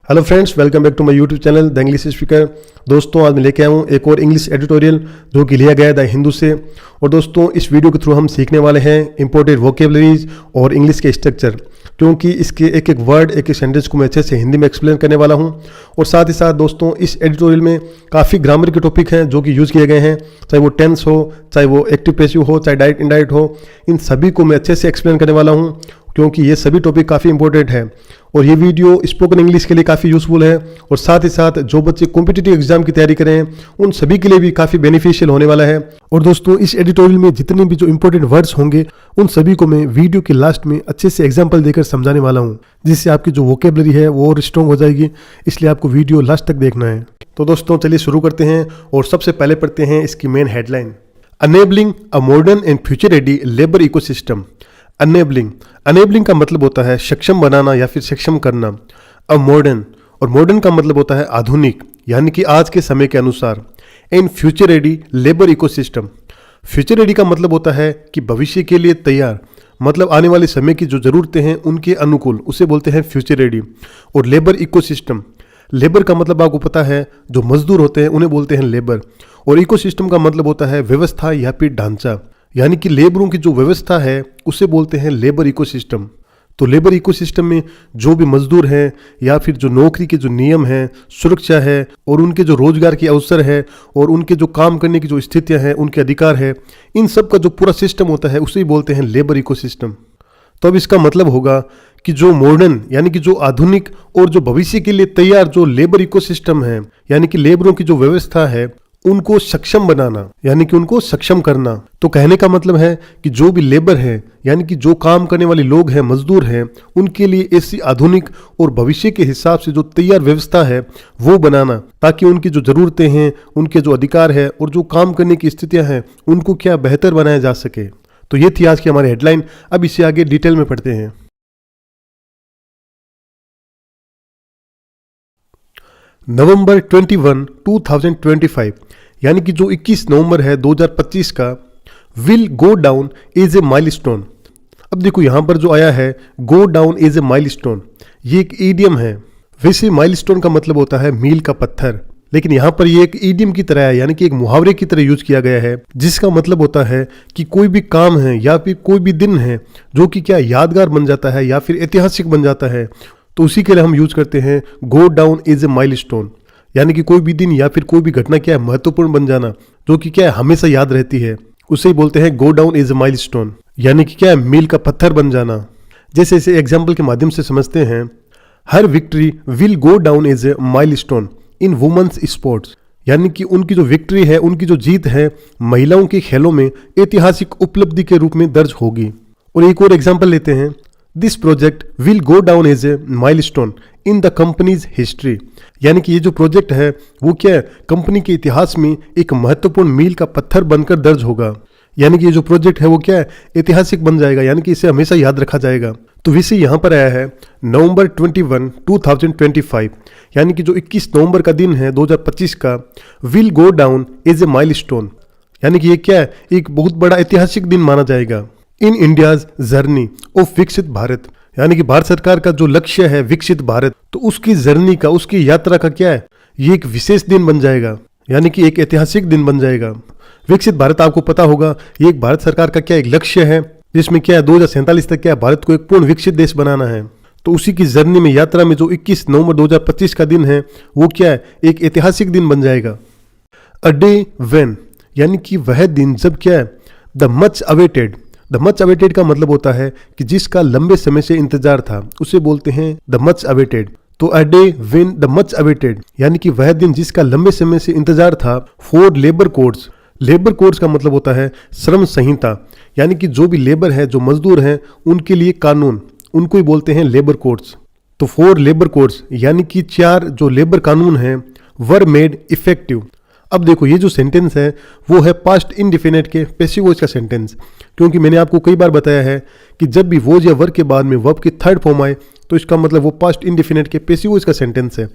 Hello friends, welcome back to my YouTube channel the English speaker. दोस्तों, आज मैं लेके आया हूँ एक और इंग्लिश एडिटोरियल जो कि लिया गया है द हिंदू से। और दोस्तों, इस वीडियो के थ्रू हम सीखने वाले हैं इंपोर्टेड वोकेबलरीज और इंग्लिश के स्ट्रक्चर, क्योंकि इसके एक एक वर्ड एक एक सेंटेंस को मैं अच्छे से हिंदी में एक्सप्लेन करने वाला हूँ। और साथ ही साथ दोस्तों, इस एडिटोरियल में काफ़ी ग्रामर के टॉपिक हैं जो कि यूज़ किए गए हैं, चाहे वो टेंस हो, चाहे वो एक्टिव पैसिव हो, चाहे डायरेक्ट इनडायरेक्ट हो। इन सभी को मैं अच्छे से एक्सप्लेन करने वाला हूँ, क्योंकि ये सभी टॉपिक काफ़ी इंपॉर्टेंट है। और ये वीडियो स्पोकन इंग्लिश के लिए काफ़ी यूज़फुल है, और साथ ही साथ जो बच्चे कॉम्पिटिटिव एग्जाम की तैयारी कर रहे हैं उन सभी के लिए भी काफ़ी बेनिफिशियल होने वाला है। और दोस्तों, इस एडिटोरियल में जितने भी जो इंपॉर्टेंट वर्ड्स होंगे उन सभी को मैं वीडियो के लास्ट में अच्छे से एग्जाम्पल देकर समझाने वाला हूँ, जिससे आपकी जो वोकेबलरी है वो और स्ट्रॉन्ग हो जाएगी। इसलिए आपको वीडियो लास्ट तक देखना है। तो दोस्तों, चलिए शुरू करते हैं और सबसे पहले पढ़ते हैं इसकी main headline. Enabling a modern and future ready labour ecosystem. Enabling का मतलब होता है सक्षम बनाना या फिर सक्षम करना। अ मॉडर्न, और मॉडर्न का मतलब होता है आधुनिक, यानी कि आज के समय के अनुसार। And future ready labour ecosystem. Future ready का मतलब होता है कि भविष्य के लिए तैयार, मतलब आने वाले समय की जो ज़रूरतें हैं उनके अनुकूल, उसे बोलते हैं फ्यूचर रेडी। और लेबर इकोसिस्टम, लेबर का मतलब आपको पता है, जो मजदूर होते हैं उन्हें बोलते हैं लेबर। और इकोसिस्टम का मतलब होता है व्यवस्था या फिर ढांचा, यानी कि लेबरों की जो व्यवस्था है उसे बोलते हैं लेबर इकोसिस्टम। तो लेबर इकोसिस्टम में जो भी मजदूर हैं या फिर जो नौकरी के जो नियम हैं, सुरक्षा है, और उनके जो रोजगार के अवसर है, और उनके जो काम करने की जो स्थितियां हैं, उनके अधिकार है, इन सब का जो पूरा सिस्टम होता है उसे ही बोलते हैं लेबर इकोसिस्टम। तो अब इसका मतलब होगा कि जो मॉडर्न यानी कि जो आधुनिक और जो भविष्य के लिए तैयार जो लेबर इकोसिस्टम है, यानी कि लेबरों की जो व्यवस्था है, उनको सक्षम बनाना, यानी कि उनको सक्षम करना। तो कहने का मतलब है कि जो भी लेबर है, यानी कि जो काम करने वाले लोग हैं, मजदूर हैं, उनके लिए ऐसी आधुनिक और भविष्य के हिसाब से जो तैयार व्यवस्था है वो बनाना, ताकि उनकी जो ज़रूरतें हैं, उनके जो अधिकार है और जो काम करने की स्थितियां हैं उनको क्या बेहतर बनाया जा सके। तो ये थी आज की हमारी हेडलाइन। अब इसे आगे डिटेल में पढ़ते हैं। नवंबर 21, 2025, यानी कि जो 21 नवंबर है 2025 का, will go down as a milestone. अब देखो यहाँ पर जो आया है go down as a milestone, ये एक ईडियम है। वैसे माइलस्टोन का मतलब होता है मील का पत्थर, लेकिन यहाँ पर ये एक ईडियम की तरह है, यानी कि एक मुहावरे की तरह यूज किया गया है, जिसका मतलब होता है कि कोई भी काम है या फिर कोई भी दिन है जो कि क्या यादगार बन जाता है या फिर ऐतिहासिक बन जाता है, तो उसी के लिए हम यूज करते हैं go down as a milestone. यानी कि कोई भी दिन या फिर कोई भी घटना क्या है महत्वपूर्ण बन जाना, जो कि क्या है हमेशा याद रहती है, उसे ही बोलते हैं go down as a milestone, यानी कि क्या है मील का पत्थर बन जाना। जैसे इसे एग्जाम्पल के माध्यम से समझते हैं। Her victory will go down as a milestone in women's sports, यानी कि उनकी जो विक्ट्री है, उनकी जो जीत है महिलाओं के खेलों में ऐतिहासिक उपलब्धि के रूप में दर्ज होगी। और एक और एग्जाम्पल लेते हैं। This project will go down as a milestone in the company's history, यानी कि ये जो प्रोजेक्ट है वो क्या है कंपनी के इतिहास में एक महत्वपूर्ण मील का पत्थर बनकर दर्ज होगा। यानी कि ये जो प्रोजेक्ट है वो क्या है ऐतिहासिक बन जाएगा, यानी कि इसे हमेशा याद रखा जाएगा। तो वैसे यहाँ पर आया है नवंबर 21, 2025, यानी कि जो 21 नवंबर का दिन है 2025 का, will go down as a milestone, यानी कि ये क्या है एक बहुत बड़ा ऐतिहासिक दिन माना जाएगा इन इंडियाज जर्नी ऑफ विकसित भारत, यानी कि भारत सरकार का जो लक्ष्य है विकसित भारत, तो उसकी जर्नी का, उसकी यात्रा का क्या है ये एक विशेष दिन बन जाएगा, यानी कि एक ऐतिहासिक दिन बन जाएगा। विकसित भारत आपको पता होगा ये एक भारत सरकार का क्या एक लक्ष्य है, जिसमें क्या है 2047 तक क्या है भारत को एक पूर्ण विकसित देश बनाना है। तो उसी की जर्नी में, यात्रा में जो 21 नवंबर 2025 का दिन है वो क्या है एक ऐतिहासिक दिन बन जाएगा। अ डे व्हेन, यानी कि वह दिन जब क्या है the much awaited, the much awaited का मतलब होता है कि जिसका लंबे समय से इंतजार था, उसे बोलते हैं द मच अवेटेड। तो a day when the much awaited, यानी कि वह दिन जिसका लंबे समय से इंतजार था for labour codes. Labour codes का मतलब होता है श्रम संहिता, यानी कि जो भी लेबर है, जो मजदूर हैं, उनके लिए कानून, उनको ही बोलते हैं लेबर कोड्स। तो फॉर लेबर कोड्स, यानी कि 4 जो लेबर कानून हैं वर मेड इफेक्टिव। अब देखो ये जो सेंटेंस है वो है पास्ट इंडिफिनिट के पैसिव वॉइस का सेंटेंस, क्योंकि मैंने आपको कई बार बताया है कि जब भी वॉज या वर्ब के बाद में वर्ब की थर्ड फॉर्म आए तो इसका मतलब वो पास्ट इंडिफिनिट के पैसिव वॉइस का सेंटेंस है।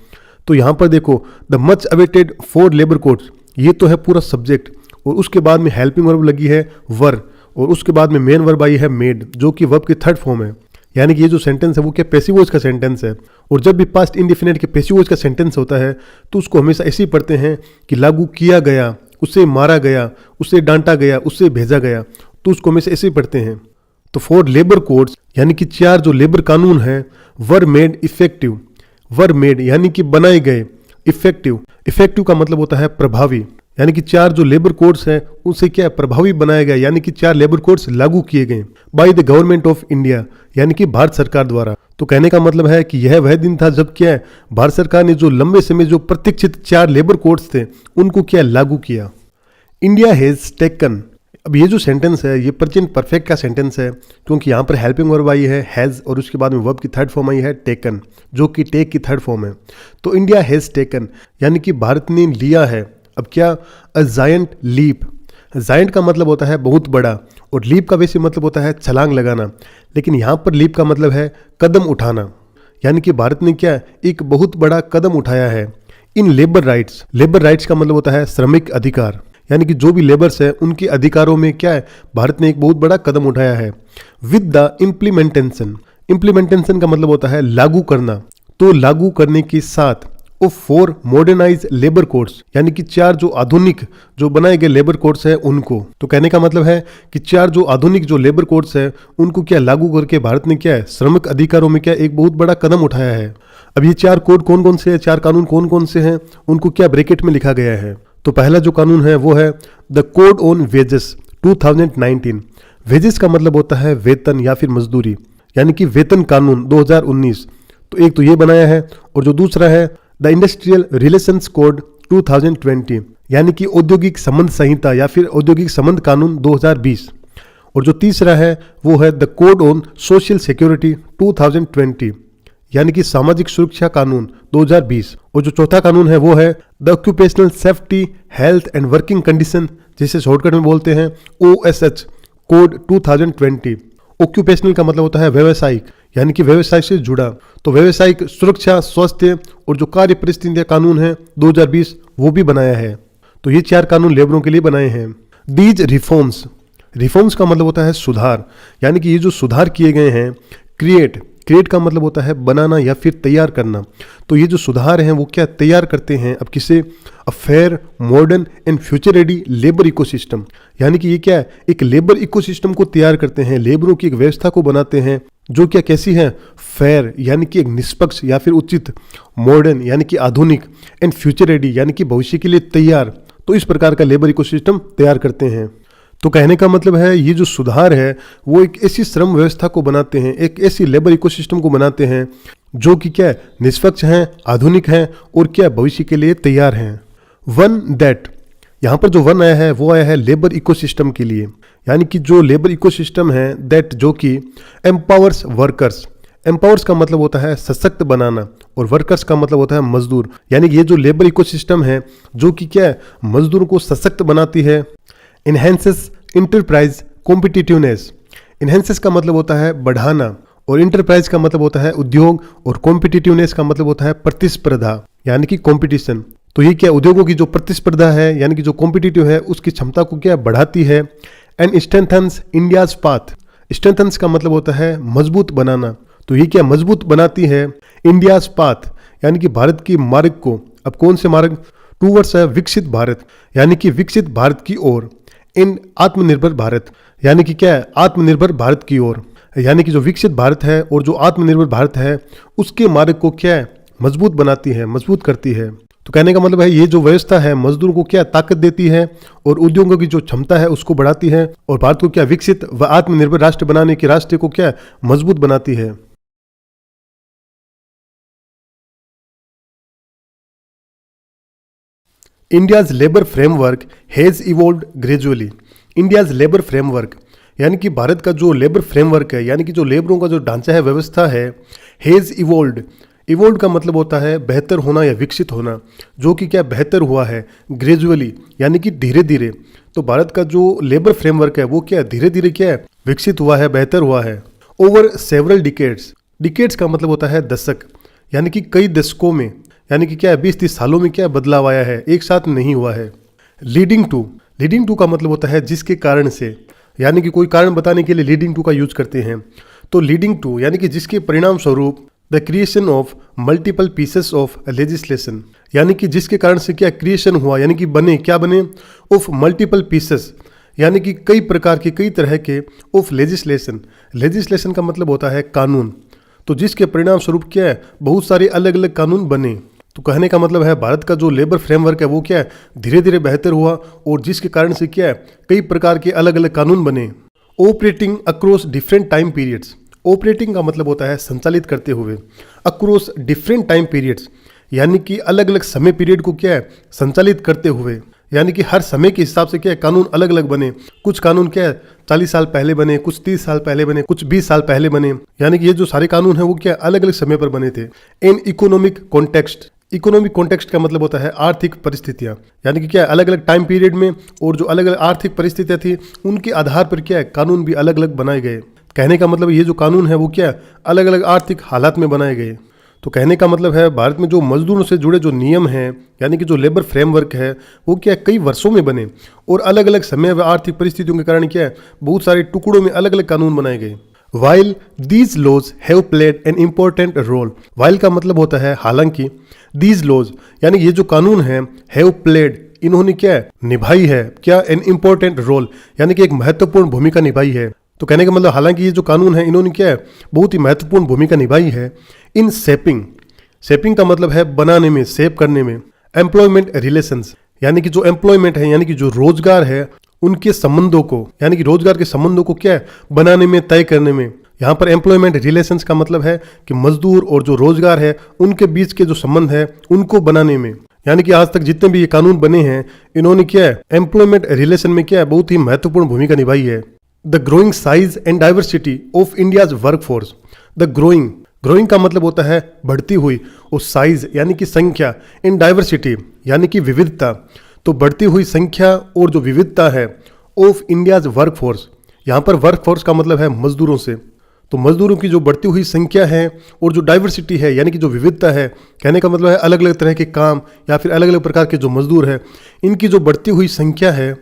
तो यहाँ पर देखो the much awaited for labour codes, ये तो है पूरा सब्जेक्ट, और उसके बाद में हेल्पिंग वर्ब लगी है वर, और उसके बाद में मेन वर्ब आई है मेड, जो कि वर्ब की थर्ड फॉर्म है। यानी कि ये जो सेंटेंस है वो क्या पैसिव वॉइस का सेंटेंस है। और जब भी पास्ट इंडेफिनिट के पैसिव वॉइस का सेंटेंस होता है तो उसको हमेशा ऐसे ही पढ़ते हैं कि लागू किया गया, उसे मारा गया, उसे डांटा गया, उसे भेजा गया, तो उसको हमेशा ऐसे ही पढ़ते हैं। तो 4 लेबर कोड्स यानी कि 4 जो लेबर कानून हैं were made effective, were made यानी कि बनाए गए, इफेक्टिव, इफेक्टिव का मतलब होता है प्रभावी, यानी कि 4 जो लेबर कोड्स हैं उसे क्या प्रभावी बनाया गया, यानी कि 4 लेबर कोड्स लागू किए गए by the government of India, यानी कि भारत सरकार द्वारा। तो कहने का मतलब है कि यह वह दिन था जब क्या है भारत सरकार ने जो लंबे समय जो प्रतीक्षित 4 लेबर कोड्स थे उनको क्या लागू किया। इंडिया हैज टेकन, अब ये जो सेंटेंस है ये प्रेजेंट परफेक्ट का सेंटेंस है क्योंकि यहाँ पर हेल्पिंग वर्ब आई है हैज़ और उसके बाद में वर्ब की थर्ड फॉर्म आई है टेकन, जो कि टेक की थर्ड फॉर्म है। तो इंडिया हैज़ टेकन यानी कि भारत ने लिया है अब क्या अ जायंट लीप। जायंट का मतलब होता है बहुत बड़ा और लीप का वैसे मतलब होता है छलांग लगाना, लेकिन यहाँ पर लीप का मतलब है कदम उठाना, यानी कि भारत ने क्या एक बहुत बड़ा कदम उठाया है in labour rights. Labour rights का मतलब होता है श्रमिक अधिकार, यानी कि जो भी लेबर्स है उनके अधिकारों में क्या है भारत ने एक बहुत बड़ा कदम उठाया है। विद द इम्प्लीमेंटेशन, इम्प्लीमेंटेशन का मतलब होता है लागू करना, तो लागू करने के साथ ऑफ 4 मॉडर्नाइज लेबर कोड्स, यानी कि 4 जो आधुनिक जो बनाए गए लेबर कोड्स है उनको। तो कहने का मतलब है कि 4 जो आधुनिक जो लेबर कोड्स है उनको क्या लागू करके भारत ने क्या है श्रमिक अधिकारों में क्या एक बहुत बड़ा कदम उठाया है। अब ये 4 कोड कौन कौन से हैं, 4 कानून कौन कौन से हैं, उनको क्या ब्रैकेट में लिखा गया है। तो पहला जो कानून है वो है the code on wages 2019। Wages का मतलब होता है वेतन या फिर मजदूरी, यानी कि वेतन कानून 2019। तो एक तो ये बनाया है और जो दूसरा है द इंडस्ट्रियल रिलेशंस कोड 2020, यानी कि औद्योगिक संबंध संहिता या फिर औद्योगिक संबंध कानून 2020। और जो तीसरा है वो है the code on social security 2020, यानी कि सामाजिक सुरक्षा कानून 2020। और जो चौथा कानून है वो है the occupational safety health and working condition, जिसे शॉर्टकट में बोलते हैं OSH कोड 2020। ऑक्यूपेशनल का मतलब होता है व्यवसायिक, यानी कि व्यवसाय से जुड़ा, तो व्यवसायिक सुरक्षा स्वास्थ्य और जो कार्य परिस्थितियां कानून है 2020 वो भी बनाया है। तो ये 4 कानून लेबरों के लिए बनाए हैं। दीज रिफॉर्म्स, रिफॉर्म्स का मतलब होता है सुधार, यानी कि ये जो सुधार किए गए हैं। क्रिएट, क्रिएट का मतलब होता है बनाना या फिर तैयार करना, तो ये जो सुधार हैं वो क्या तैयार करते हैं अब किसे a fair modern and future ready labour ecosystem, यानी कि ये क्या है एक लेबर इकोसिस्टम को तैयार करते हैं, लेबरों की एक व्यवस्था को बनाते हैं जो क्या कैसी है फेयर, यानी कि एक निष्पक्ष या फिर उचित, मॉडर्न यानी कि आधुनिक, एंड फ्यूचर रेडी यानी कि भविष्य के लिए तैयार। तो इस प्रकार का लेबर इकोसिस्टम तैयार करते हैं। तो कहने का मतलब है ये जो सुधार है वो एक ऐसी श्रम व्यवस्था को बनाते हैं, एक ऐसी लेबर इकोसिस्टम को बनाते हैं जो कि क्या निष्पक्ष हैं, आधुनिक हैं और क्या भविष्य के लिए तैयार हैं। वन दैट, यहाँ पर जो वन आया है वो आया है लेबर इकोसिस्टम के लिए, यानी कि जो लेबर इकोसिस्टम है दैट जो कि एम्पावर्स वर्कर्स। एम्पावर्स का मतलब होता है सशक्त बनाना और वर्कर्स का मतलब होता है मजदूर, यानी कि ये जो लेबर इकोसिस्टम है जो कि क्या मजदूरों को सशक्त बनाती है। इनहेंसेस इंटरप्राइज कॉम्पिटिटिवनेस, इनहेंसेस का मतलब होता है बढ़ाना और इंटरप्राइज का मतलब होता है उद्योग और कॉम्पिटिटिवनेस का मतलब होता है प्रतिस्पर्धा यानी कि कंपटीशन। तो ये क्या उद्योगों की जो प्रतिस्पर्धा है यानी कि जो कॉम्पिटिटिव है उसकी क्षमता को क्या बढ़ाती है। And strengthens India's path, strengthens का मतलब होता है मजबूत बनाना, तो ये क्या मजबूत बनाती है इंडियाज पाथ यानी कि भारत की मार्ग को। अब कौन से मार्ग, टूवर्ड्स है विकसित भारत यानी कि विकसित भारत की ओर। इन आत्मनिर्भर भारत यानी कि क्या है आत्मनिर्भर भारत की ओर, यानी कि जो विकसित भारत है और जो आत्मनिर्भर भारत है उसके मार्ग को क्या है मजबूत बनाती है, मजबूत करती है। तो कहने का मतलब है ये जो व्यवस्था है मजदूर को क्या ताकत देती है और उद्योगों की जो क्षमता है उसको बढ़ाती है और भारत को क्या विकसित व आत्मनिर्भर राष्ट्र बनाने के रास्ते को क्या मजबूत बनाती है। India's labour framework has evolved gradually. India's labour framework यानी कि भारत का जो लेबर फ्रेमवर्क है यानी कि जो लेबरों का जो ढांचा है व्यवस्था है हैज़ इवॉल्व्ड। इवॉल्व का मतलब होता है बेहतर होना या विकसित होना, जो कि क्या बेहतर हुआ है ग्रेजुअली यानी कि धीरे धीरे। तो भारत का जो लेबर फ्रेमवर्क है वो क्या धीरे धीरे क्या है विकसित हुआ है, बेहतर हुआ है। ओवर सेवरल डिकेड्स, डिकेड्स का मतलब होता है दशक यानी कि कई दशकों में, यानी कि क्या 20-30 सालों में क्या बदलाव आया है, एक साथ नहीं हुआ है। लीडिंग टू, लीडिंग टू का मतलब होता है जिसके कारण से, यानी कि कोई कारण बताने के लिए लीडिंग टू का यूज करते हैं। तो लीडिंग टू यानी कि जिसके परिणाम स्वरूप the creation of multiple pieces of legislation, यानी कि जिसके कारण से क्या क्रिएशन हुआ, यानी कि बने, क्या बने, ऑफ मल्टीपल पीसेस, यानी कि कई प्रकार के, कई तरह के, ऑफ लेजिस्लेशन। लेजिस्लेशन का मतलब होता है कानून। तो जिसके परिणाम स्वरूप क्या है, बहुत सारे अलग अलग कानून बने। तो कहने का मतलब है भारत का जो लेबर फ्रेमवर्क है वो क्या है, धीरे धीरे बेहतर हुआ और जिसके कारण से क्या है, कई प्रकार के अलग अलग कानून बने। Operating across different time periods, operating का मतलब होता है संचालित करते हुए, अक्रॉस डिफरेंट टाइम पीरियड्स यानी कि अलग अलग समय पीरियड को क्या है, संचालित करते हुए, यानी कि हर समय के हिसाब से क्या है, कानून अलग अलग बने। कुछ कानून क्या है 40 साल पहले बने, कुछ 30 साल पहले बने, कुछ 20 साल पहले बने, यानी कि ये जो सारे कानून हैं वो क्या अलग अलग समय पर बने थे। In economic context, economic context का मतलब होता है आर्थिक परिस्थितियां, यानी कि क्या अलग अलग टाइम पीरियड में और जो अलग अलग आर्थिक परिस्थितियां थी उनके आधार पर क्या है कानून भी अलग अलग बनाए गए। कहने का मतलब ये जो कानून है वो क्या अलग अलग आर्थिक हालात में बनाए गए। तो कहने का मतलब है भारत में जो मजदूरों से जुड़े जो नियम हैं यानी कि जो लेबर फ्रेमवर्क है वो क्या कई वर्षों में बने और अलग अलग समय व आर्थिक परिस्थितियों के कारण क्या है बहुत सारे टुकड़ों में अलग अलग कानून बनाए गए। While these laws have played an important role, while का मतलब होता है हालांकि, दीज लॉज यानी ये जो कानून है, हैव प्लेड इन्होंने क्या निभाई है, क्या एन इम्पोर्टेंट रोल यानी कि एक महत्वपूर्ण भूमिका निभाई है। तो कहने का मतलब हालांकि ये जो कानून है इन्होंने क्या बहुत ही महत्वपूर्ण भूमिका निभाई है। इन शेपिंग, शेपिंग का मतलब है बनाने में, शेप करने में। एम्प्लॉयमेंट रिलेशंस यानी कि जो एम्प्लॉयमेंट है यानी कि जो रोजगार है उनके संबंधों को, यानी कि रोजगार के संबंधों को क्या बनाने में, तय करने में। यहाँ पर एम्प्लॉयमेंट रिलेशंस का मतलब है कि मजदूर और जो रोजगार है उनके बीच के जो संबंध है उनको बनाने में, यानी कि आज तक जितने भी ये कानून बने हैं इन्होंने क्या एम्प्लॉयमेंट रिलेशन में क्या बहुत ही महत्वपूर्ण भूमिका निभाई है। The growing size and diversity of India's workforce, the growing, growing का मतलब होता है बढ़ती हुई, और साइज यानी कि संख्या, इन डाइवर्सिटी यानी कि विविधता। तो बढ़ती हुई संख्या और जो विविधता है ऑफ इंडियाज वर्कफोर्स, यहाँ पर वर्कफोर्स का मतलब है मजदूरों से। तो मजदूरों की जो बढ़ती हुई संख्या है और जो डाइवर्सिटी है यानी कि जो विविधता है, कहने का मतलब है अलग अलग तरह के काम या फिर अलग अलग प्रकार के जो मजदूर है इनकी जो बढ़ती हुई संख्या है,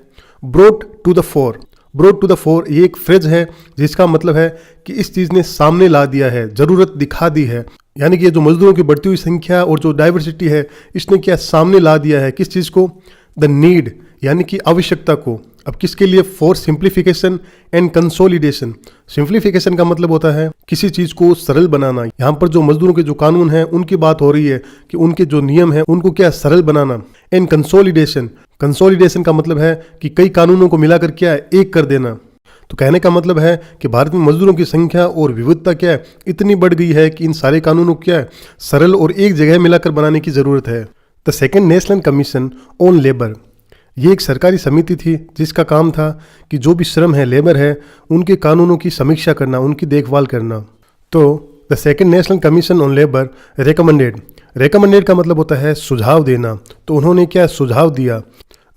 brought to the fore, brought to the fore ये एक फ्रेज है जिसका मतलब है कि इस चीज़ ने सामने ला दिया है, ज़रूरत दिखा दी है, यानी कि ये जो मजदूरों की बढ़ती हुई संख्या और जो डाइवर्सिटी है इसने क्या सामने ला दिया है, किस चीज़ को, द नीड यानी कि आवश्यकता को। अब किसके लिए, for simplification and consolidation. Simplification का मतलब होता है किसी चीज को सरल बनाना। यहाँ पर जो मजदूरों के जो कानून है उनकी बात हो रही है कि उनके जो नियम है उनको क्या सरल बनाना। एंड कंसोलिडेशन, कंसोलिडेशन का मतलब है कि कई कानूनों को मिलाकर क्या एक कर देना। तो कहने का मतलब है कि भारत में मजदूरों की संख्या और विविधता क्या है इतनी बढ़ गई है कि इन सारे कानूनों को क्या है सरल और एक जगह मिलाकर बनाने की जरूरत है। The second national commission on labour, ये एक सरकारी समिति थी जिसका काम था कि जो भी श्रम है, लेबर है, उनके कानूनों की समीक्षा करना, उनकी देखभाल करना। तो the second national commission on labour recommended, recommended का मतलब होता है सुझाव देना। तो उन्होंने क्या सुझाव दिया,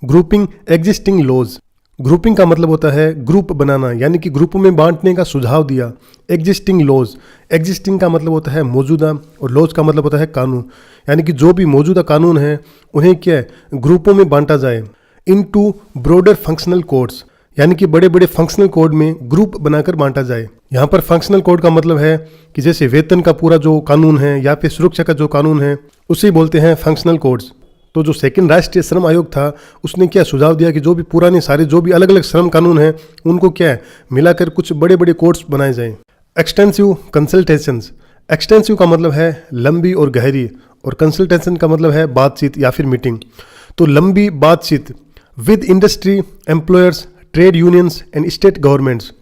ग्रुपिंग एग्जिस्टिंग लॉज, ग्रुपिंग का मतलब होता है ग्रुप बनाना यानी कि ग्रुप में बांटने का सुझाव दिया। एग्जिस्टिंग लॉज, एग्जिस्टिंग का मतलब होता है मौजूदा और लॉज का मतलब होता है कानून, यानी कि जो भी मौजूदा कानून है उन्हें क्या है ग्रुपों में बांटा जाए। इनटू ब्रॉडर फंक्शनल कोड्स, यानी कि बड़े बड़े फंक्शनल कोड में ग्रुप बनाकर बांटा जाए। यहाँ पर फंक्शनल कोड का मतलब है कि जैसे वेतन का पूरा जो कानून है या फिर सुरक्षा का जो कानून है उसे बोलते हैं फंक्शनल कोड्स। तो जो सेकंड राष्ट्रीय श्रम आयोग था उसने क्या सुझाव दिया कि जो भी पुराने सारे जो भी अलग अलग श्रम कानून हैं उनको क्या है मिलाकर कुछ बड़े बड़े कोड्स बनाए जाएं। एक्सटेंसिव कंसल्टेशंस, एक्सटेंसिव का मतलब है लंबी और गहरी, और कंसल्टेशन का मतलब है बातचीत या फिर मीटिंग। तो लंबी बातचीत with industry, employers, trade unions and state governments,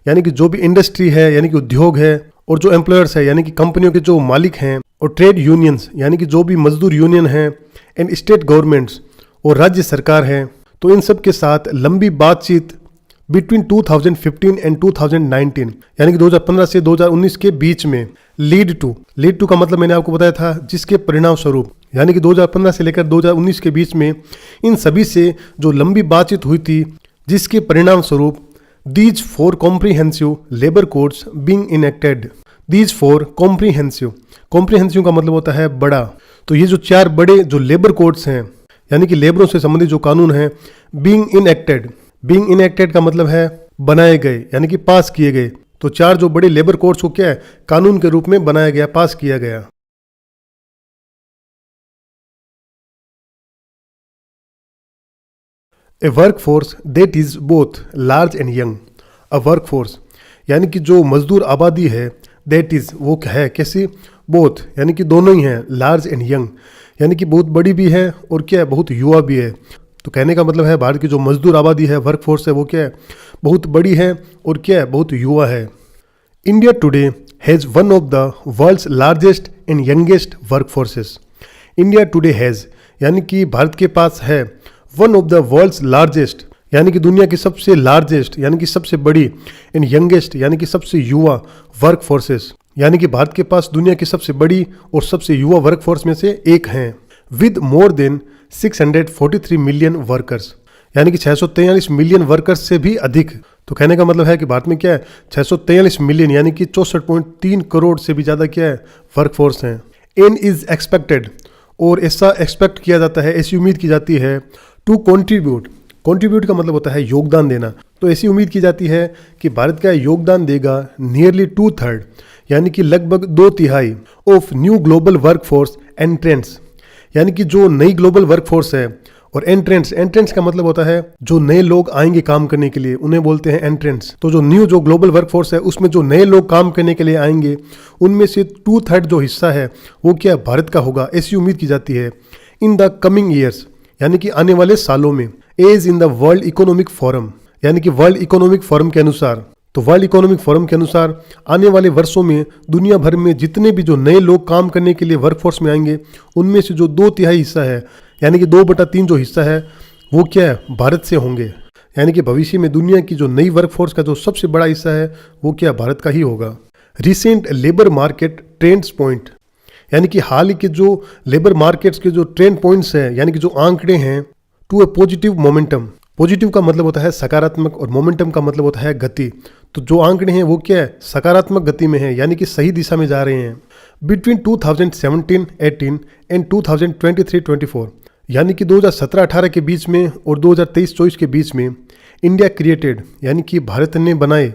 यानी कि जो भी इंडस्ट्री है यानी कि उद्योग है और जो एम्प्लॉयर्स है यानी कि कंपनियों के जो मालिक हैं, और ट्रेड यूनियंस यानी कि जो भी मजदूर यूनियन है, एंड स्टेट गवर्नमेंट्स और राज्य सरकार है। तो इन सब के साथ लंबी बातचीत बिटवीन 2015 एंड 2019 यानी कि 2015 से 2019 के बीच में लीड टू का मतलब मैंने आपको बताया था जिसके परिणाम स्वरूप, यानी कि 2015 से लेकर 2019 के बीच में इन सभी से जो लंबी बातचीत हुई थी जिसके परिणाम स्वरूप these four comprehensive labour codes being enacted, these four comprehensive, comprehensive का मतलब होता है बड़ा। तो ये जो चार बड़े जो लेबर कोड्स हैं यानी कि लेबरों से संबंधित जो कानून हैं, बीइंग इनेक्टेड, बीइंग इनेक्टेड का मतलब है बनाए गए यानी कि पास किए गए। तो 4 जो बड़े लेबर कोड्स को क्या है, कानून के रूप में बनाया गया, पास किया गया। A work force that is both large and young. A work force यानी कि जो मजदूर आबादी है, दैट इज वो है कैसी, बोथ यानी कि दोनों ही हैं, लार्ज एंड यंग यानी कि बहुत बड़ी भी है और क्या है, बहुत युवा भी है। तो कहने का मतलब है भारत की जो मजदूर आबादी है, वर्क फोर्स है, वो क्या है, बहुत बड़ी है और क्या है, बहुत युवा है। India today has one of the world's largest and youngest workforces. India today has यानी कि भारत के पास है one of the world's largest यानी कि दुनिया की सबसे लार्जेस्ट यानी कि सबसे बड़ी, एंड यंगेस्ट यानी कि सबसे युवा वर्क फोर्सेस यानी कि भारत के पास दुनिया की सबसे बड़ी और सबसे युवा वर्क फोर्स में से एक हैं, with more than 643 million workers यानी कि 643 मिलियन वर्कर्स से भी अधिक। तो कहने का मतलब है कि भारत में क्या है, 643 मिलियन यानी कि 64.3 करोड़ से भी ज़्यादा क्या है, वर्क फोर्स हैं। एन इज एक्सपेक्टेड और ऐसा एक्सपेक्ट किया जाता है, ऐसी उम्मीद की जाती है, टू कॉन्ट्रीब्यूट। कॉन्ट्रीब्यूट का मतलब होता है योगदान देना। तो ऐसी उम्मीद की जाती है कि भारत का योगदान देगा नियरली 2/3 यानी कि लगभग 2/3 of new global workforce entrants यानी कि जो नई ग्लोबल वर्कफोर्स है, और एंट्रेंट्स, एंट्रेंट्स का मतलब होता है जो नए लोग आएंगे काम करने के लिए, उन्हें बोलते हैं एंट्रेंट्स। तो जो न्यू जो ग्लोबल वर्कफोर्स है, उसमें जो नए लोग काम करने के लिए आएंगे, उनमें से 2/3 जो हिस्सा है वो क्या भारत का होगा, ऐसी उम्मीद की जाती है। इन द कमिंग ईयर्स यानी कि आने वाले सालों में, as in the World Economic Forum यानी कि वर्ल्ड इकोनॉमिक फोरम के अनुसार, तो वर्ल्ड इकोनॉमिक फोरम के अनुसार आने वाले वर्षों में दुनिया भर में जितने भी जो नए लोग काम करने के लिए वर्कफोर्स में आएंगे, उनमें से जो 2/3 हिस्सा है यानी कि 2/3 जो हिस्सा है वो क्या है, भारत से होंगे। यानी कि भविष्य में दुनिया की जो नई वर्कफोर्स का जो सबसे बड़ा हिस्सा है वो क्या भारत का ही होगा। Recent labour market trends point यानी कि हाल ही के जो लेबर मार्केट्स के जो ट्रेंड पॉइंट्स हैं यानी कि जो आंकड़े हैं, to a positive momentum. Positive का मतलब होता है सकारात्मक और मोमेंटम का मतलब होता है गति। तो जो आंकड़े हैं वो क्या है, सकारात्मक गति में है यानी कि सही दिशा में जा रहे हैं। बिटवीन 2017-18 एंड 2023-24 यानी कि 2017-18 के बीच में और 2023-24 के बीच में इंडिया क्रिएटेड यानी कि भारत ने बनाए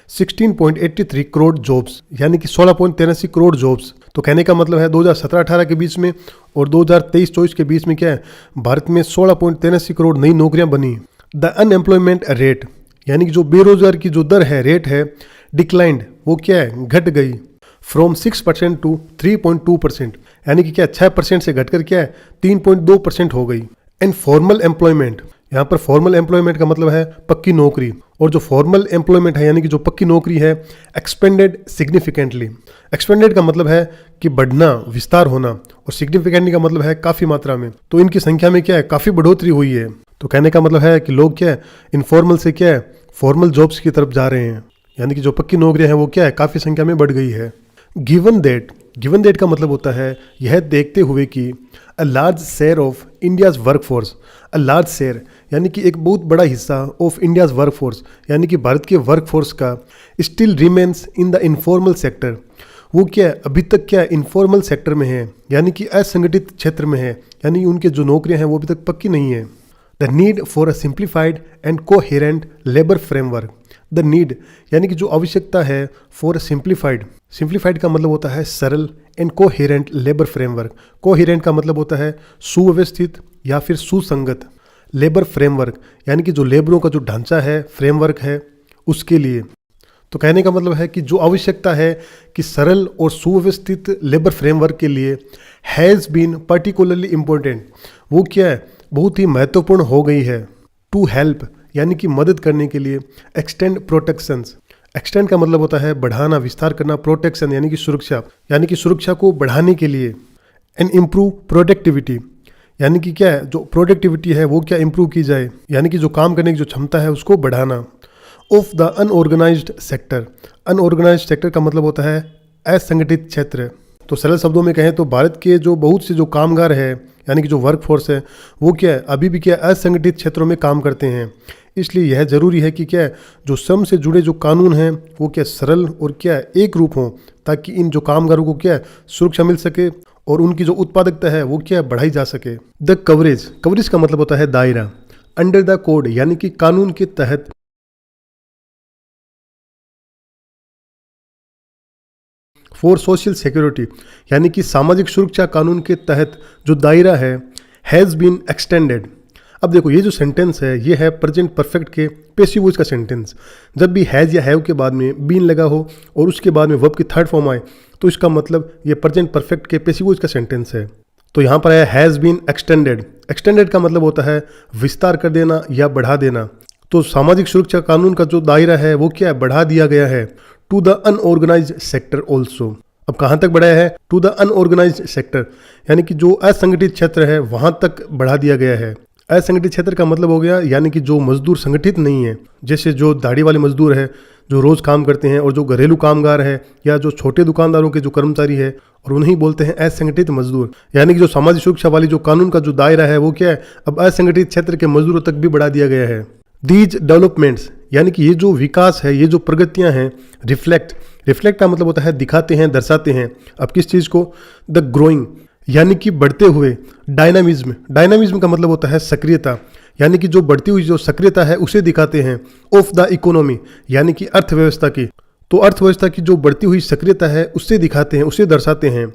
16.83 करोड़ जॉब्स यानी कि 16.83 करोड़ जॉब्स। तो कहने का मतलब है 2017-18 के बीच में और 2023-24 के बीच में क्या है, भारत में 16.83 करोड़ नई नौकरियां बनी। द अनएम्प्लॉयमेंट रेट यानी कि जो बेरोजगार की जो दर है, रेट है, डिक्लाइंड, वो क्या है, घट गई, फ्रॉम 6% टू 3.2% यानी कि क्या 6% से घटकर क्या है 3.2% हो गई। एंड फॉर्मल एम्प्लॉयमेंट, यहाँ पर फॉर्मल एम्प्लॉयमेंट का मतलब है पक्की नौकरी, और जो फॉर्मल एम्प्लॉयमेंट है यानी कि जो पक्की नौकरी है, एक्सपेंडेड सिग्निफिकेंटली। एक्सपेंडेड का मतलब है कि बढ़ना, विस्तार होना, और सिग्निफिकेंटली का मतलब है काफ़ी मात्रा में। तो इनकी संख्या में क्या है, काफ़ी बढ़ोतरी हुई है। तो कहने का मतलब है कि लोग क्या है, इनफॉर्मल से क्या है, फॉर्मल जॉब्स की तरफ जा रहे हैं, यानी कि जो पक्की नौकरियां हैं वो क्या है, काफ़ी संख्या में बढ़ गई है। गिवन दैट का मतलब होता है यह देखते हुए कि अ large share of India's workforce, a large share यानी कि एक बहुत बड़ा हिस्सा ऑफ इंडियाज वर्कफोर्स यानी कि भारत के वर्कफोर्स का still remains in the informal sector, वो क्या है, अभी तक क्या इनफॉर्मल सेक्टर में है यानी कि असंगठित क्षेत्र में है, यानी उनके जो नौकरियां हैं वो अभी तक पक्की नहीं है। The need for a simplified and coherent labour framework, the need यानी कि जो आवश्यकता है फॉर सिंप्लीफाइड का मतलब होता है सरल, and coherent labour framework, coherent का मतलब होता है सुव्यवस्थित या फिर सुसंगत, लेबर फ्रेमवर्क यानी कि जो लेबरों का जो ढांचा है, फ्रेमवर्क है, उसके लिए। तो कहने का मतलब है कि जो आवश्यकता है कि सरल और सुव्यवस्थित लेबर फ्रेमवर्क के लिए हैज़ बीन पर्टिकुलरली इम्पोर्टेंट, वो क्या है, बहुत ही महत्वपूर्ण हो गई है। टू हेल्प यानी कि मदद करने के लिए, एक्सटेंड प्रोटेक्शंस, एक्सटेंड का मतलब होता है बढ़ाना, विस्तार करना, प्रोटेक्शन यानी कि सुरक्षा, यानी कि सुरक्षा को बढ़ाने के लिए। एंड इम्प्रूव प्रोडक्टिविटी यानी कि क्या है, जो प्रोडक्टिविटी है वो क्या इम्प्रूव की जाए, यानी कि जो काम करने की जो क्षमता है उसको बढ़ाना। Of the unorganised sector, unorganised sector का मतलब होता है असंगठित क्षेत्र। तो सरल शब्दों में कहें तो भारत के जो बहुत से जो कामगार है यानी कि जो वर्क फोर्स है वो क्या है, अभी भी क्या असंगठित क्षेत्रों में काम करते हैं। इसलिए यह जरूरी है कि क्या है, जो श्रम से जुड़े जो कानून हैं वो क्या सरल और क्या एक रूप हों, ताकि इन जो कामगारों को क्या सुरक्षा मिल सके और उनकी जो उत्पादकता है वो क्या बढ़ाई जा सके। द कवरेज का मतलब होता है दायरा, अंडर द कोड यानी कि कानून के तहत फॉर सोशल सिक्योरिटी यानी कि सामाजिक सुरक्षा कानून के तहत जो दायरा है हैज़ बीन एक्सटेंडेड। अब देखो ये जो सेंटेंस है ये है प्रेजेंट परफेक्ट के पैसिव वॉइस का सेंटेंस। जब भी हैज़ या हैव के बाद में बीन लगा हो और उसके बाद में वर्ब की थर्ड फॉर्म आए तो इसका मतलब ये प्रेजेंट परफेक्ट के पैसिव वॉइस का सेंटेंस है। तो यहाँ पर है हैज़ बीन एक्सटेंडेड। एक्सटेंडेड का मतलब होता है विस्तार कर देना या बढ़ा देना। तो सामाजिक सुरक्षा कानून का जो दायरा है वो क्या है, बढ़ा दिया गया है to the unorganised sector also. अब कहाँ तक बढ़ाया है, टू द अनऑर्गेनाइज्ड सेक्टर यानी कि जो असंगठित क्षेत्र है वहाँ तक बढ़ा दिया गया है। असंगठित क्षेत्र का मतलब हो गया यानी कि जो मजदूर संगठित नहीं है, जैसे जो दाढ़ी वाले मजदूर है जो रोज काम करते हैं और जो घरेलू कामगार है या जो छोटे दुकानदारों के जो कर्मचारी है और उन्हें बोलते हैं असंगठित मजदूर। यानी कि जो सामाजिक सुरक्षा वाली जो कानून का जो दायरा है वो क्या है, अब असंगठित क्षेत्र के मजदूरों तक भी बढ़ा दिया गया है। दीज डेवलपमेंट्स यानी कि ये जो विकास है, ये जो प्रगतियां हैं, रिफ्लेक्ट का मतलब होता है दिखाते हैं, दर्शाते हैं। अब किस चीज़ को, द ग्रोइंग यानी कि बढ़ते हुए, डायनामिज्म का मतलब होता है सक्रियता यानी कि जो बढ़ती हुई जो सक्रियता है उसे दिखाते हैं। ऑफ द इकोनॉमी यानी कि अर्थव्यवस्था की, तो अर्थव्यवस्था की जो बढ़ती हुई सक्रियता है उससे दिखाते हैं, उसे दर्शाते हैं।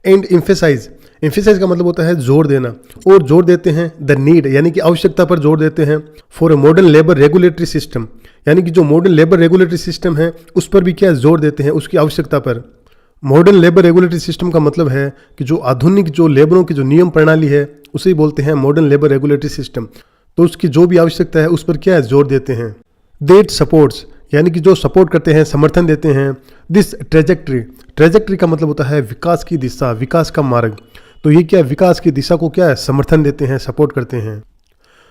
एंड एम्फेसाइज का मतलब होता है जोर देना, और जोर देते हैं द नीड यानी कि आवश्यकता पर जोर देते हैं। For a modern labour regulatory system यानी कि जो मॉडर्न लेबर रेगुलेटरी सिस्टम है उस पर भी क्या जोर देते हैं, उसकी आवश्यकता पर। मॉडर्न लेबर रेगुलेटरी सिस्टम का मतलब है कि जो आधुनिक जो लेबरों की जो नियम प्रणाली है उसे ही बोलते हैं मॉडर्न लेबर रेगुलेटरी सिस्टम। तो उसकी जो भी आवश्यकता है उस पर क्या है, जोर देते हैं। दैट सपोर्ट्स यानी कि जो सपोर्ट करते हैं, समर्थन देते हैं। दिस ट्रेजेक्ट्री का मतलब होता है विकास की दिशा, विकास का मार्ग। तो ये क्या, विकास की दिशा को क्या है, समर्थन देते हैं, सपोर्ट करते हैं।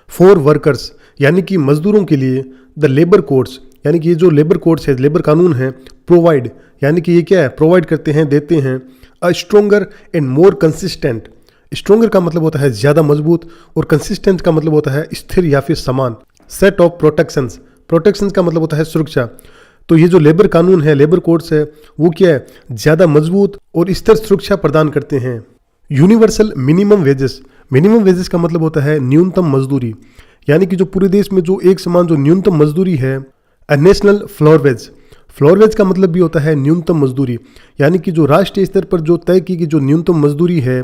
फॉर वर्कर्स यानी कि मजदूरों के लिए। द लेबर कोड्स यानी कि ये जो लेबर कोड्स है, लेबर कानून है। प्रोवाइड यानी कि ये क्या है, प्रोवाइड करते हैं, देते हैं। अ stronger and more consistent, stronger का मतलब होता है ज़्यादा मजबूत और कंसिस्टेंट का मतलब होता है स्थिर या फिर समान। सेट ऑफ प्रोटेक्शंस का मतलब होता है सुरक्षा। तो ये जो लेबर कानून है, लेबर कोड्स है, वो क्या है, ज़्यादा मजबूत और स्थिर सुरक्षा प्रदान करते हैं। यूनिवर्सल मिनिमम वेजेस का मतलब होता है न्यूनतम मजदूरी यानी कि जो पूरे देश में जो एक समान जो न्यूनतम मजदूरी है। अ नेशनल फ्लोर वेज का मतलब भी होता है न्यूनतम मजदूरी यानी कि जो राष्ट्रीय स्तर पर जो तय की जो न्यूनतम मजदूरी है।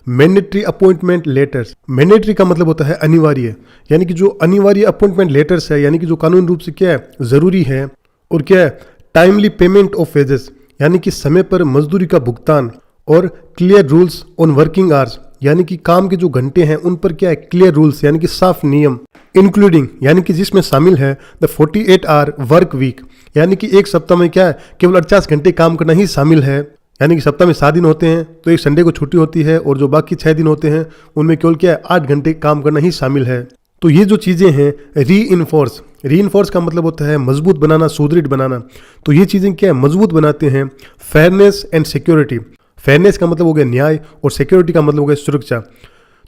मैंडेटरी अपॉइंटमेंट लेटर्स, मैंडेटरी का मतलब होता है अनिवार्य यानी कि जो अनिवार्य अपॉइंटमेंट लेटर्स है यानी कि जो कानून रूप से क्या है, ज़रूरी है। और क्या है, टाइमली पेमेंट ऑफ वेजेस यानी कि समय पर मजदूरी का भुगतान। और clear rules on working hours यानी कि काम के जो घंटे हैं उन पर क्या है, क्लियर रूल्स यानी कि साफ नियम। इंक्लूडिंग यानी कि जिसमें शामिल है द 48 आवर वर्क वीक यानी कि एक सप्ताह में क्या है, केवल 48 घंटे काम करना ही शामिल है। यानी कि सप्ताह में 7 दिन होते हैं तो एक संडे को छुट्टी होती है और जो बाकी 6 दिन होते हैं उनमें केवल क्या है, 8 घंटे काम करना ही शामिल है। तो ये जो चीज़ें हैं, री का मतलब होता है मजबूत बनाना, सुदृढ़ बनाना। तो ये चीज़ें क्या है, मजबूत बनाते हैं। फेयरनेस एंड सिक्योरिटी, फेयरनेस का मतलब हो गया न्याय और सिक्योरिटी का मतलब हो गया सुरक्षा।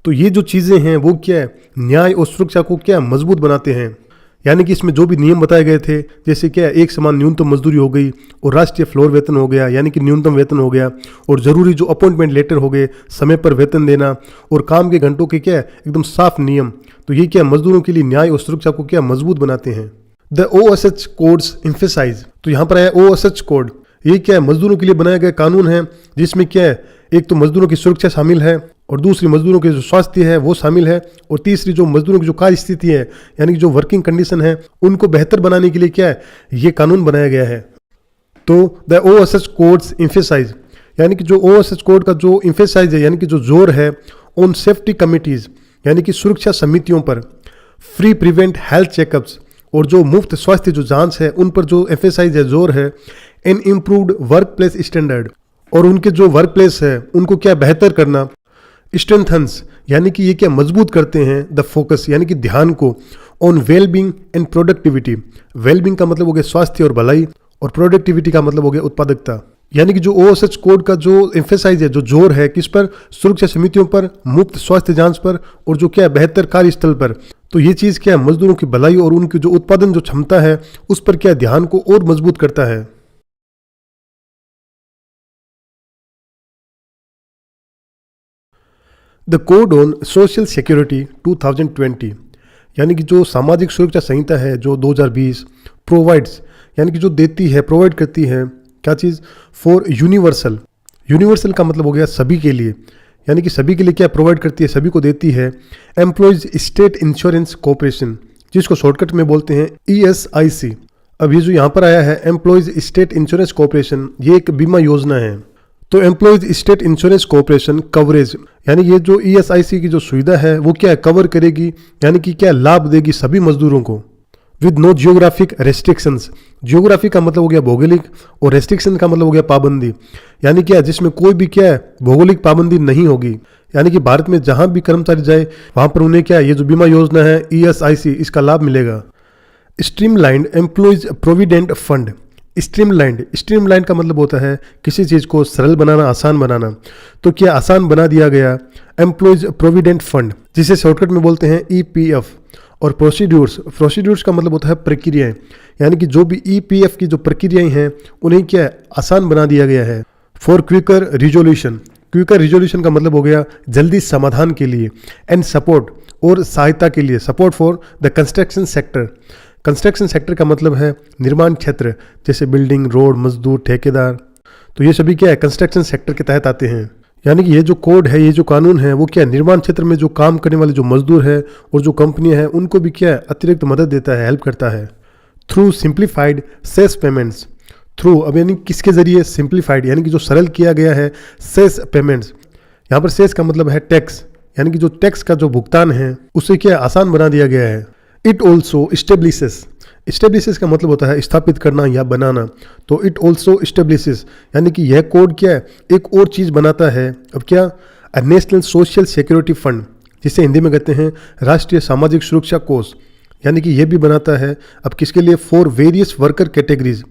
तो ये जो चीज़ें हैं वो क्या है, न्याय और सुरक्षा को क्या मजबूत बनाते हैं। यानी कि इसमें जो भी नियम बताए गए थे, जैसे क्या एक समान न्यूनतम मजदूरी हो गई और राष्ट्रीय फ्लोर वेतन हो गया यानी कि न्यूनतम वेतन हो गया, और ज़रूरी जो अपॉइंटमेंट लेटर हो गए, समय पर वेतन देना, और काम के घंटों के क्या है, एकदम साफ नियम। तो ये क्या मजदूरों के लिए न्याय और सुरक्षा को क्या मजबूत बनाते हैं। द OSH कोड्स एम्फेसाइज, तो यहाँ पर आया OSH कोड। ये क्या है, मजदूरों के लिए बनाया गया कानून है जिसमें क्या है, एक तो मजदूरों की सुरक्षा शामिल है और दूसरी मजदूरों के जो स्वास्थ्य है वो शामिल है, और तीसरी जो मजदूरों की जो कार्य स्थिति है यानी कि जो वर्किंग कंडीशन है उनको बेहतर बनाने के लिए क्या है, ये कानून बनाया गया है। तो द OSH कोड्स एम्फेसाइज यानी कि जो OSH कोड का जो एम्फेसाइज है यानी कि जो जोर है ऑन सेफ्टी कमिटीज यानी कि सुरक्षा समितियों पर। फ्री प्रिवेंट हेल्थ चेकअप्स, और जो मुफ्त स्वास्थ्य जो जांच है उन पर जो एम्फेसाइज है, जोर है। N improved work place standard, और उनके जो वर्क प्लेस है उनको क्या बेहतर करना। स्ट्रेंथन्स यानी कि ये क्या मजबूत करते हैं द फोकस यानी कि ध्यान को। On wellbeing and productivity, wellbeing का मतलब हो गया स्वास्थ्य और भलाई, और प्रोडक्टिविटी का मतलब हो गया उत्पादकता। यानी कि जो OSH कोड का जो एम्फेसाइज है, जो जोर है किस पर, सुरक्षा समितियों पर, मुफ्त स्वास्थ्य जांच पर, और जो क्या बेहतर कार्यस्थल पर। तो ये चीज़ क्या मजदूरों की भलाई और उनकी जो उत्पादन जो क्षमता है उस पर क्या ध्यान को और मजबूत करता है। The code on social security 2020 यानी कि जो सामाजिक सुरक्षा संहिता है जो 2020 प्रोवाइड्स यानी कि जो देती है, प्रोवाइड करती है क्या चीज़? For universal. यूनिवर्सल का मतलब हो गया सभी के लिए, यानी कि सभी के लिए क्या प्रोवाइड करती है, सभी को देती है एम्प्लॉयज स्टेट इंश्योरेंस कॉर्पोरेशन, जिसको शॉर्टकट में बोलते हैं ESIC। अब ये जो यहाँ पर आया है एम्प्लॉयज स्टेट इंश्योरेंस कॉर्पोरेशन, ये एक बीमा योजना है। तो employees state insurance corporation coverage, यानी ये जो ESIC की जो सुविधा है वो क्या कवर करेगी, यानी कि क्या लाभ देगी सभी मजदूरों को, with no geographic restrictions. Geography का मतलब हो गया भौगोलिक, और रेस्ट्रिक्शन का मतलब हो गया पाबंदी, यानी क्या जिसमें कोई भी क्या है भौगोलिक पाबंदी नहीं होगी। यानी कि भारत में जहां भी कर्मचारी जाए वहां पर उन्हें क्या ये जो बीमा योजना है ESIC, इसका लाभ मिलेगा। Streamlined employees provident fund. Streamlined का मतलब होता है किसी चीज़ को सरल बनाना, आसान बनाना। तो क्या आसान बना दिया गया एम्प्लॉयज प्रोविडेंट फंड, जिसे शॉर्टकट में बोलते हैं EPF। और प्रोसीड्यूर्स का मतलब होता है प्रक्रियाएं, यानी कि जो भी EPF की जो प्रक्रियाएं हैं उन्हें क्या आसान बना दिया गया है। फॉर क्विकर रिजोल्यूशन का मतलब हो गया जल्दी समाधान के लिए, एंड सपोर्ट और सहायता के लिए, support for the construction sector. Construction sector का मतलब है निर्माण क्षेत्र, जैसे बिल्डिंग, रोड, मजदूर, ठेकेदार। तो ये सभी क्या है कंस्ट्रक्शन सेक्टर के तहत आते हैं। यानी कि ये जो कोड है, ये जो कानून है, वो क्या निर्माण क्षेत्र में जो काम करने वाले जो मजदूर है और जो कंपनियां हैं उनको भी क्या अतिरिक्त मदद देता है, हेल्प करता है। Through simplified cess payments. Through, अब यानी किसके जरिए? सिंप्लीफाइड, यानी कि जो सरल किया गया है सेस पेमेंट्स। यहाँ पर सेस का मतलब है टैक्स, यानी कि जो टैक्स का जो भुगतान है उसे क्या आसान बना दिया गया है। इट ऑल्सो स्टेब्लिशेस का मतलब होता है स्थापित करना या बनाना। तो इट ऑल्सो स्टेब्लिशेस, यानी कि यह कोड क्या है एक और चीज़ बनाता है। अब क्या? नेशनल सोशल सिक्योरिटी फंड, जिसे हिंदी में कहते हैं राष्ट्रीय सामाजिक सुरक्षा कोष, यानी कि यह भी बनाता है अब किसके लिए? फॉर वेरियस वर्कर कैटेगरीज,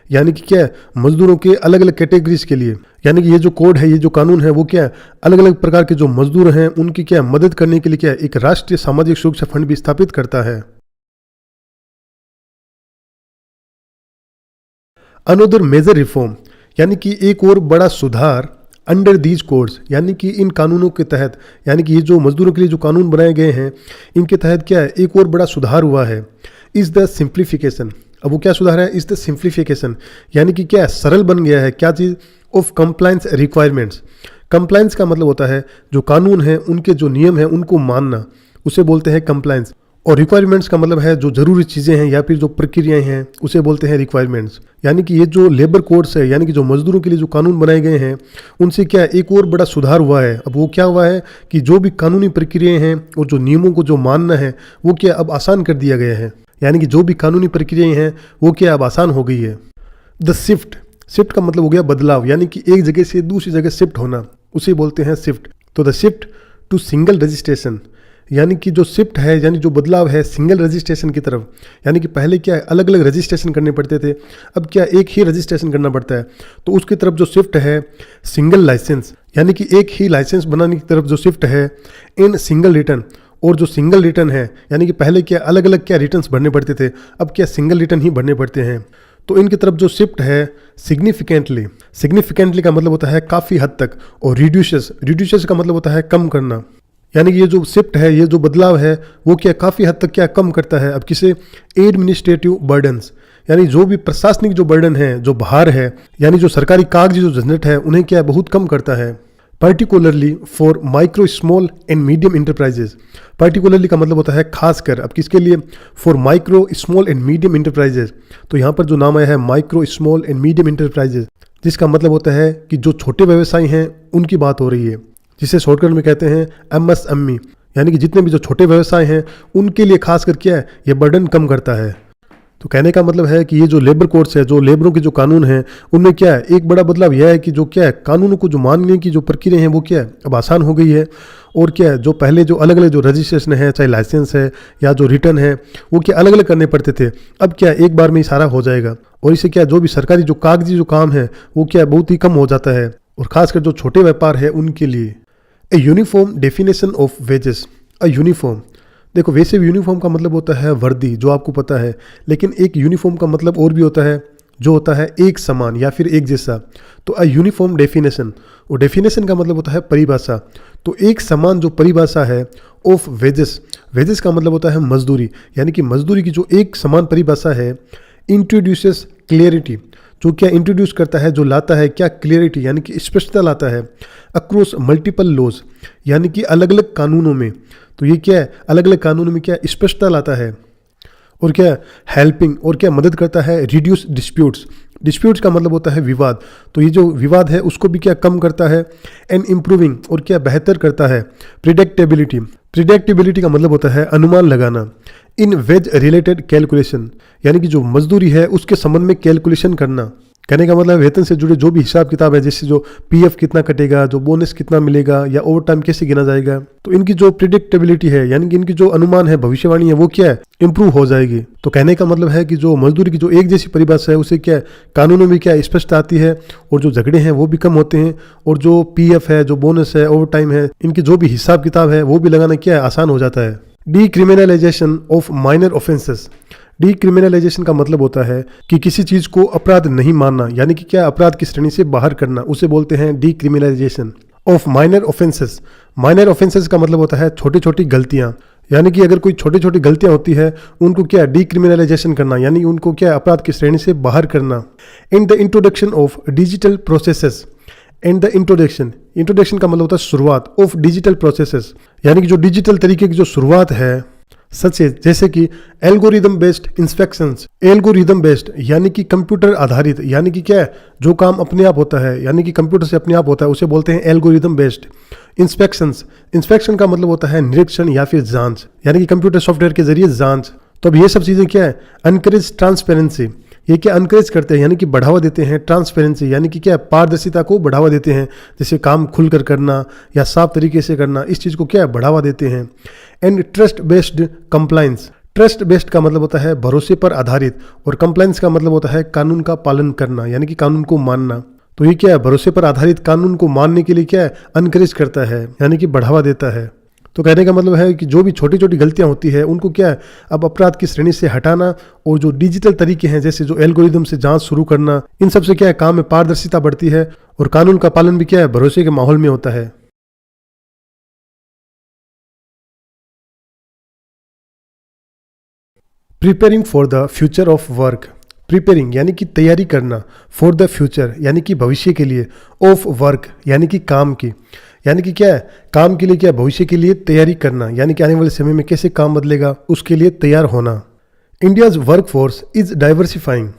यानी कि क्या है मजदूरों के अलग अलग कैटेगरीज के लिए। यानी कि ये जो कोड है, ये जो कानून है, वो क्या है अलग अलग प्रकार के जो मजदूर हैं उनकी क्या मदद करने के लिए क्या एक राष्ट्रीय सामाजिक सुरक्षा फंड भी स्थापित करता है। अनदर मेजर रिफॉर्म, यानी कि एक और बड़ा सुधार अंडर दीज कोड्स, यानी कि इन कानूनों के तहत, यानी कि ये जो मजदूरों के लिए जो कानून बनाए गए हैं इनके तहत क्या है एक और बड़ा सुधार हुआ है। Is the simplification. अब वो क्या सुधार है? इज द सिंप्लीफिकेशन, यानी कि क्या सरल बन गया है क्या चीज़? Of compliance requirements. कंप्लायंस का मतलब होता है जो कानून है उनके जो नियम है उनको मानना, उसे बोलते हैं कंप्लायंस। और रिक्वायरमेंट्स का मतलब है जो जरूरी चीज़ें हैं या फिर जो प्रक्रियाएं हैं उसे बोलते हैं रिक्वायरमेंट्स। यानी कि ये जो लेबर कोड्स है, यानी कि जो मजदूरों के लिए जो कानून बनाए गए हैं उनसे क्या एक और बड़ा सुधार हुआ है। अब वो क्या हुआ है कि जो भी कानूनी प्रक्रियाएं हैं और जो नियमों को जो मानना है वो क्या अब आसान कर दिया गया है। यानी कि जो भी कानूनी प्रक्रियाएं हैं वो क्या अब आसान हो गई है। द शिफ्ट का मतलब हो गया बदलाव, यानी कि एक जगह से दूसरी जगह शिफ्ट होना, उसे बोलते हैं शिफ्ट। तो the shift to single registration, यानी कि जो शिफ्ट है यानी जो बदलाव है सिंगल रजिस्ट्रेशन की तरफ। यानी कि पहले क्या है अलग अलग रजिस्ट्रेशन करने पड़ते थे, अब क्या एक ही रजिस्ट्रेशन करना पड़ता है। तो उसकी तरफ जो शिफ्ट है सिंगल लाइसेंस, यानी कि एक ही लाइसेंस बनाने की तरफ जो शिफ्ट है इन सिंगल रिटर्न। और जो सिंगल रिटर्न है यानी कि पहले क्या अलग अलग क्या रिटर्न्स भरने पड़ते थे, अब क्या सिंगल रिटर्न ही भरने पड़ते हैं। तो इनकी तरफ जो शिफ्ट है सिग्निफिकेंटली का मतलब होता है काफ़ी हद तक, और रिड्यूसेस का मतलब होता है कम करना। यानी कि ये जो शिफ्ट है, ये जो बदलाव है वो क्या काफ़ी हद तक क्या कम करता है। अब किसे? एडमिनिस्ट्रेटिव बर्डन्स, यानी जो भी प्रशासनिक जो बर्डन है, जो भार है, यानी जो सरकारी कागजी जो झंझट है उन्हें क्या बहुत कम करता है। Particularly for micro small and medium enterprises. Particularly का मतलब होता है खासकर, अब किसके लिए? For micro small and medium enterprises. तो यहाँ पर जो नाम आया है micro small and medium enterprises, जिसका मतलब होता है कि जो छोटे व्यवसायी हैं उनकी बात हो रही है, जिसे शॉर्टकट में कहते हैं MSME। यानी कि जितने भी जो छोटे व्यवसाय हैं उनके लिए खास कर क्या है ये बर्डन कम करता है। तो कहने का मतलब है कि ये जो लेबर कोड्स है, जो लेबरों के जो कानून हैं उनमें क्या है एक बड़ा बदलाव यह है कि जो क्या है कानूनों को जो मानने की जो प्रक्रिया है वो क्या है अब आसान हो गई है। और क्या है जो पहले जो अलग अलग जो रजिस्ट्रेशन है, चाहे लाइसेंस है या जो रिटर्न है, वो क्या अलग अलग करने पड़ते थे, अब क्या एक बार में ही सारा हो जाएगा। और इससे क्या जो भी सरकारी जो कागजी जो काम है वो क्या बहुत ही कम हो जाता है, और खासकर जो छोटे व्यापार है उनके लिए। A uniform definition of wages. A uniform, देखो वैसे यूनिफॉर्म का मतलब होता है वर्दी, जो आपको पता है, लेकिन एक यूनिफॉर्म का मतलब और भी होता है जो होता है एक समान या फिर एक जैसा। तो अ यूनिफॉर्म डेफिनेशन, और डेफिनेशन का मतलब होता है परिभाषा। तो एक समान जो परिभाषा है ऑफ वेजेस, वेजेस का मतलब होता है मजदूरी, यानी कि मजदूरी की जो एक समान परिभाषा है। इंट्रोड्यूसेस क्लियरिटी, जो क्या इंट्रोड्यूस करता है, जो लाता है क्या क्लियरिटी यानी कि स्पष्टता लाता है अक्रॉस मल्टीपल लॉज यानी कि अलग अलग कानूनों में। तो ये क्या है, अलग अलग कानूनों में क्या स्पष्टता लाता है। और क्या हेल्पिंग और क्या मदद करता है रिड्यूस डिस्प्यूट्स। डिस्प्यूट्स का मतलब होता है विवाद, तो ये जो विवाद है उसको भी क्या कम करता है। एंड इम्प्रूविंग और क्या बेहतर करता है प्रिडिक्टेबिलिटी। प्रिडिक्टेबिलिटी का मतलब होता है अनुमान लगाना। इन वेज रिलेटेड कैलकुलेशन यानी कि जो मजदूरी है उसके संबंध में कैलकुलेशन करना। कहने का मतलब वेतन से जुड़े जो भी हिसाब किताब है, जैसे जो पीएफ कितना कटेगा, जो बोनस कितना मिलेगा या ओवर टाइम कैसे गिना जाएगा, तो इनकी जो प्रिडिक्टेबिलिटी है यानी कि इनकी जो अनुमान है, भविष्यवाणी है, वो क्या है इंप्रूव हो जाएगी। तो कहने का मतलब है कि जो मजदूरी की जो एक जैसी परिभाषा है उसे क्या कानूनों में क्या स्पष्ट आती है और जो झगड़े हैं वो भी कम होते हैं और जो पीएफ है, जो बोनस है, ओवर टाइम है, इनके जो भी हिसाब किताब है वो भी लगाना क्या आसान हो जाता है। Decriminalisation of minor offences. Decriminalisation का मतलब होता है कि किसी चीज को अपराध नहीं मानना यानी कि क्या अपराध की श्रेणी से बाहर करना, उसे बोलते हैं decriminalisation of minor offences. Minor offences का मतलब होता है छोटी छोटी गलतियां, यानी कि अगर कोई छोटी छोटी गलतियां होती है उनको क्या डीक्रिमिनलाइजेशन करना यानी उनको क्या अपराध की श्रेणी से बाहर करना। In the introduction of digital processes. And the introduction का मतलब होता है शुरुआत ऑफ डिजिटल प्रोसेसेस यानी कि जो डिजिटल तरीके की जो शुरुआत है, सच है जैसे कि algorithm based inspections. Algorithm based यानी कि कंप्यूटर आधारित, यानी कि क्या है जो काम अपने आप होता है यानी कि कंप्यूटर से अपने आप होता है उसे बोलते हैं एल्गोरिदम बेस्ड इंस्पेक्शंस। इंस्पेक्शन का मतलब होता है निरीक्षण या फिर जांच यानी कि कंप्यूटर सॉफ्टवेयर के जरिए जांच। तो अब ये सब चीजें क्या है अनकरेज ट्रांसपेरेंसी। ये क्या अनकरेज करते हैं यानी कि बढ़ावा देते हैं ट्रांसपेरेंसी यानी कि क्या पारदर्शिता को बढ़ावा देते हैं, जैसे काम खुलकर करना या साफ तरीके से करना, इस चीज़ को क्या बढ़ावा देते हैं। And trust based compliance. Trust based का मतलब होता है भरोसे पर आधारित और कंप्लायंस का मतलब होता है कानून का पालन करना यानी कि कानून को मानना। तो ये क्या है भरोसे पर आधारित कानून को मानने के लिए क्या है अनकरेज करता है यानी कि बढ़ावा देता है। तो कहने का मतलब है कि जो भी छोटी छोटी गलतियां होती है उनको क्या है अब अपराध की श्रेणी से हटाना, और जो डिजिटल तरीके हैं जैसे जो एल्गोरिदम से जांच शुरू करना, इन सब से क्या है काम में पारदर्शिता बढ़ती है और कानून का पालन भी क्या है भरोसे के माहौल में होता है। Preparing for the future of work. Preparing यानी कि तैयारी करना, फॉर द फ्यूचर यानी कि भविष्य के लिए, ऑफ वर्क यानी कि काम की, यानी कि क्या है काम के लिए क्या भविष्य के लिए तैयारी करना यानी कि आने वाले समय में कैसे काम बदलेगा उसके लिए तैयार होना। India's workforce is diversifying.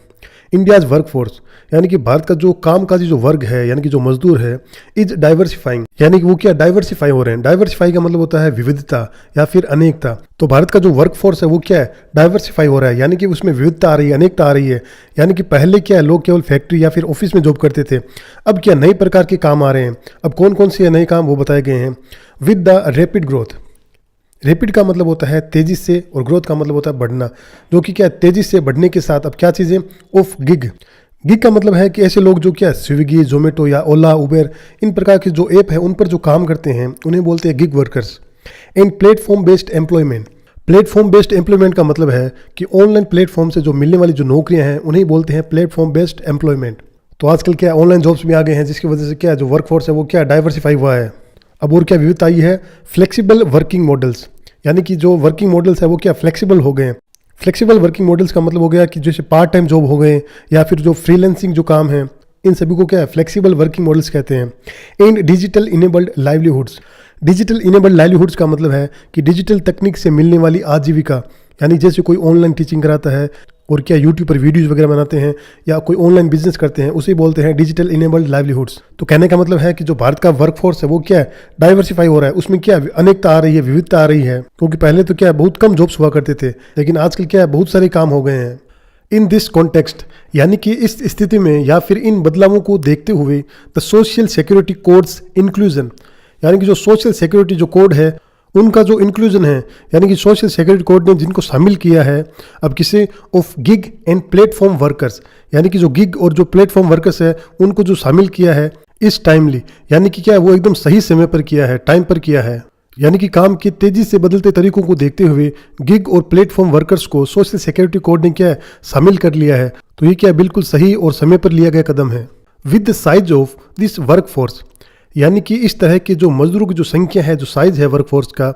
India's workforce यानी कि भारत का जो कामकाजी जो वर्ग है यानी कि जो मजदूर है, इज डाइवर्सिफाइंग यानी कि वो क्या डाइवर्सिफाई हो रहे हैं। डाइवर्सिफाई का मतलब होता है विविधता या फिर अनेकता। तो भारत का जो वर्कफोर्स है वो क्या है डाइवर्सिफाई हो रहा है यानी कि उसमें विविधता आ रही है, अनेकता आ रही है। यानी कि पहले क्या है लोग केवल फैक्ट्री या फिर ऑफिस में जॉब करते थे, अब क्या नए प्रकार के काम आ रहे हैं। अब कौन कौन से नए काम वो बताए गए हैं। With the rapid growth. Rapid का मतलब होता है तेजी से और ग्रोथ का मतलब होता है बढ़ना, जो कि क्या तेजी से बढ़ने के साथ अब क्या चीज़ें ऑफ गिग। गिग का मतलब है कि ऐसे लोग जो क्या स्विगी, जोमेटो या ओला, उबेर, इन प्रकार के जो ऐप है उन पर जो काम करते हैं उन्हें बोलते हैं gig workers. And platform based employment. Platform based employment का मतलब है कि ऑनलाइन प्लेटफॉर्म से जो मिलने वाली जो नौकरियां हैं उन्हें बोलते हैं प्लेटफॉर्म बेस्ड एम्प्लॉयमेंट। तो आजकल क्या ऑनलाइन जॉब्स में आ गए हैं जिसकी वजह से क्या जो वर्कफोर्स है वो क्या डाइवर्सिफाई हुआ है। अब और क्या विविधता आई है, फ्लेक्सिबल वर्किंग मॉडल्स, यानी कि जो वर्किंग मॉडल्स है वो क्या फ्लेक्सिबल हो गए हैं। फ्लेक्सिबल वर्किंग मॉडल्स का मतलब हो गया कि जैसे पार्ट टाइम जॉब हो गए या फिर जो फ्रीलांसिंग जो काम है, इन सभी को क्या है फ्लेक्सिबल वर्किंग मॉडल्स कहते हैं। And digital enabled livelihoods. Digital enabled livelihoods का मतलब है कि डिजिटल तकनीक से मिलने वाली आजीविका, यानी जैसे कोई ऑनलाइन टीचिंग कराता है और क्या यूट्यूब पर वीडियोज वगैरह बनाते हैं या कोई ऑनलाइन बिजनेस करते हैं, उसे बोलते हैं डिजिटल इनेबल्ड लाइवलीहुड्स। तो कहने का मतलब है कि जो भारत का वर्कफोर्स है वो क्या है डाइवर्सिफाई हो रहा है, उसमें क्या अनेकता आ रही है, विविधता आ रही है। क्योंकि पहले तो क्या बहुत कम जॉब्स हुआ करते थे, लेकिन आजकल क्या है बहुत सारे काम हो गए हैं। इन दिस कॉन्टेक्स्ट, यानी कि इस स्थिति में या फिर इन बदलावों को देखते हुए, the social security codes inclusion, यानी कि जो सोशल सिक्योरिटी जो कोड है उनका जो इंक्लूजन है, यानी कि सोशल सिक्योरिटी कोड ने जिनको शामिल किया है अब किसे of gig and platform workers, यानी कि जो गिग और जो प्लेटफॉर्म वर्कर्स है उनको जो शामिल किया है इस टाइमली, यानी कि क्या है वो एकदम सही समय पर किया है, टाइम पर किया है। यानी कि काम के तेजी से बदलते तरीकों को देखते हुए गिग और प्लेटफॉर्म वर्कर्स को सोशल सिक्योरिटी कोड ने क्या है शामिल कर लिया है। तो ये क्या बिल्कुल सही और समय पर लिया गया कदम है। With the size of this workforce, यानी कि इस तरह की जो मजदूरों की जो संख्या है, जो साइज है वर्कफोर्स का,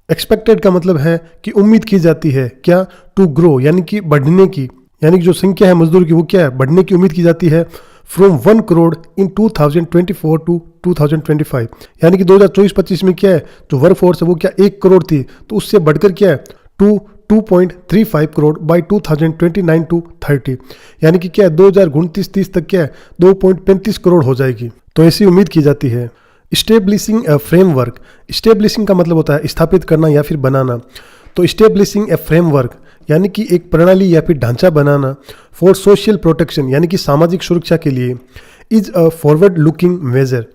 एक्सपेक्टेड का मतलब है कि उम्मीद की जाती है क्या टू ग्रो, यानी कि बढ़ने की, यानी कि जो संख्या है मजदूर की वो क्या है, बढ़ने की उम्मीद की जाती है फ्रॉम 1 करोड़ इन 2024 टू 2025। यानी कि 2024-25 में क्या है जो वर्क फोर्स है वो क्या 1 करोड़ थी, तो उससे बढ़कर क्या है 2.35 करोड़ बाई 2029 टू 30। यानी कि क्या है 2029-30 तक क्या है 2.35 करोड़ हो जाएगी, तो ऐसी उम्मीद की जाती है। इस्टेब्लिशिंग ए फ्रेमवर्क, इस्टेब्लिशिंग का मतलब होता है स्थापित करना या फिर बनाना। तो इस्टेब्लिशिंग ए फ्रेमवर्क यानी कि एक प्रणाली या फिर ढांचा बनाना फॉर सोशल प्रोटेक्शन यानी कि सामाजिक सुरक्षा के लिए is a forward looking measure.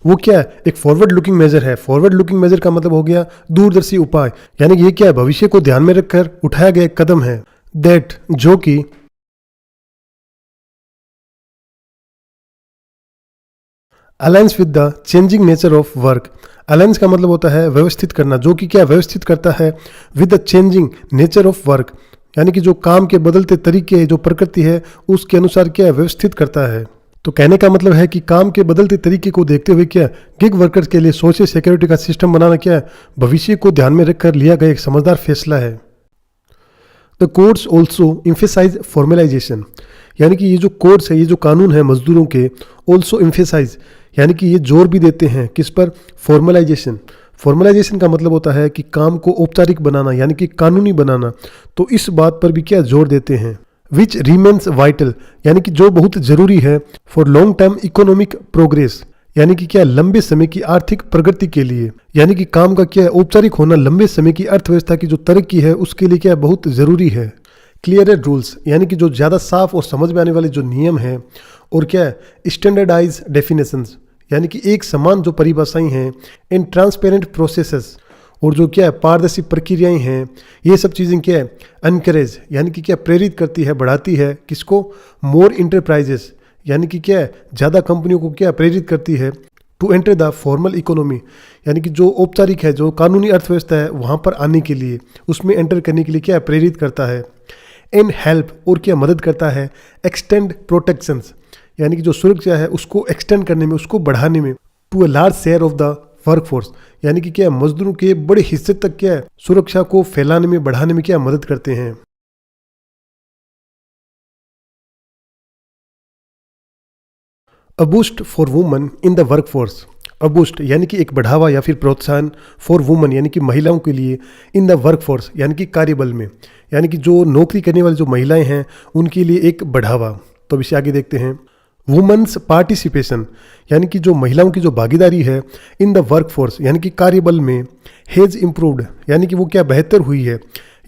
वो क्या है, एक फॉरवर्ड लुकिंग मेजर है। फॉरवर्ड लुकिंग मेजर का मतलब हो गया दूरदर्शी उपाय, यानी कि ये क्या है भविष्य को ध्यान में रखकर उठाया गया एक कदम है। दैट जो कि alliance with the changing nature of work. Alliance का मतलब होता है व्यवस्थित करना, जो कि क्या व्यवस्थित करता है with the changing nature of work, यानी कि जो काम के बदलते तरीके जो प्रकृति है उसके अनुसार क्या है व्यवस्थित करता है। तो कहने का मतलब है कि काम के बदलते तरीके को देखते हुए क्या गिग वर्कर्स के लिए सोशल सिक्योरिटी का सिस्टम बनाना क्या है भविष्य को ध्यान में रखकर लिया गया एक समझदार फैसला है। The codes also emphasise formalisation, यानी कि ये जो कोड्स है, ये जो कानून है मजदूरों के, ऑल्सो इम्फेसाइज यानी कि ये जोर भी देते हैं किस पर, फॉर्मलाइजेशन। फॉर्मलाइजेशन का मतलब होता है कि काम को औपचारिक बनाना यानी कि कानूनी बनाना, तो इस बात पर भी क्या जोर देते हैं। विच रिमेन्स वाइटल यानी कि जो बहुत जरूरी है for long term economic progress, यानी कि क्या लंबे समय की आर्थिक प्रगति के लिए, यानी कि काम का क्या है औपचारिक होना लंबे समय की अर्थव्यवस्था की जो तरक्की है उसके लिए क्या बहुत जरूरी है। क्लियर रूल्स यानी कि जो ज़्यादा साफ और समझ में आने वाले जो नियम हैं, और क्या है स्टैंडर्डाइज डेफिनेशंस यानी कि एक समान जो परिभाषाएं हैं, इन ट्रांसपेरेंट प्रोसेसेस और जो क्या है पारदर्शी प्रक्रियाएं हैं, ये सब चीज़ें क्या है एनकरेज यानी कि क्या प्रेरित करती है, बढ़ाती है किसको, मोर इंटरप्राइजेस यानी कि क्या है ज़्यादा कंपनियों को क्या प्रेरित करती है to enter the formal economy, यानी कि जो औपचारिक है जो कानूनी अर्थव्यवस्था है वहाँ पर आने के लिए, उसमें एंटर करने के लिए क्या प्रेरित करता है। एंड हेल्प और क्या मदद करता है एक्सटेंड प्रोटेक्शंस यानी कि जो सुरक्षा है उसको एक्सटेंड करने में, उसको बढ़ाने में, to a large share of the workforce यानी कि क्या मजदूरों के बड़े हिस्से तक क्या है सुरक्षा को फैलाने में, बढ़ाने में क्या मदद करते हैं। A boost for woman in the workforce, a boost यानी कि एक बढ़ावा या फिर प्रोत्साहन फॉर वुमन यानी कि महिलाओं के लिए, इन द वर्कफोर्स यानी कि कार्यबल में, यानी कि जो नौकरी करने वाली जो महिलाएं हैं उनके लिए एक बढ़ावा। तो इसे आगे देखते हैं। वुमेन्स पार्टिसिपेशन यानी कि जो महिलाओं की जो भागीदारी है इन द वर्कफोर्स यानी कि कार्यबल में, हैज़ इम्प्रूव्ड यानी कि वो क्या बेहतर हुई है,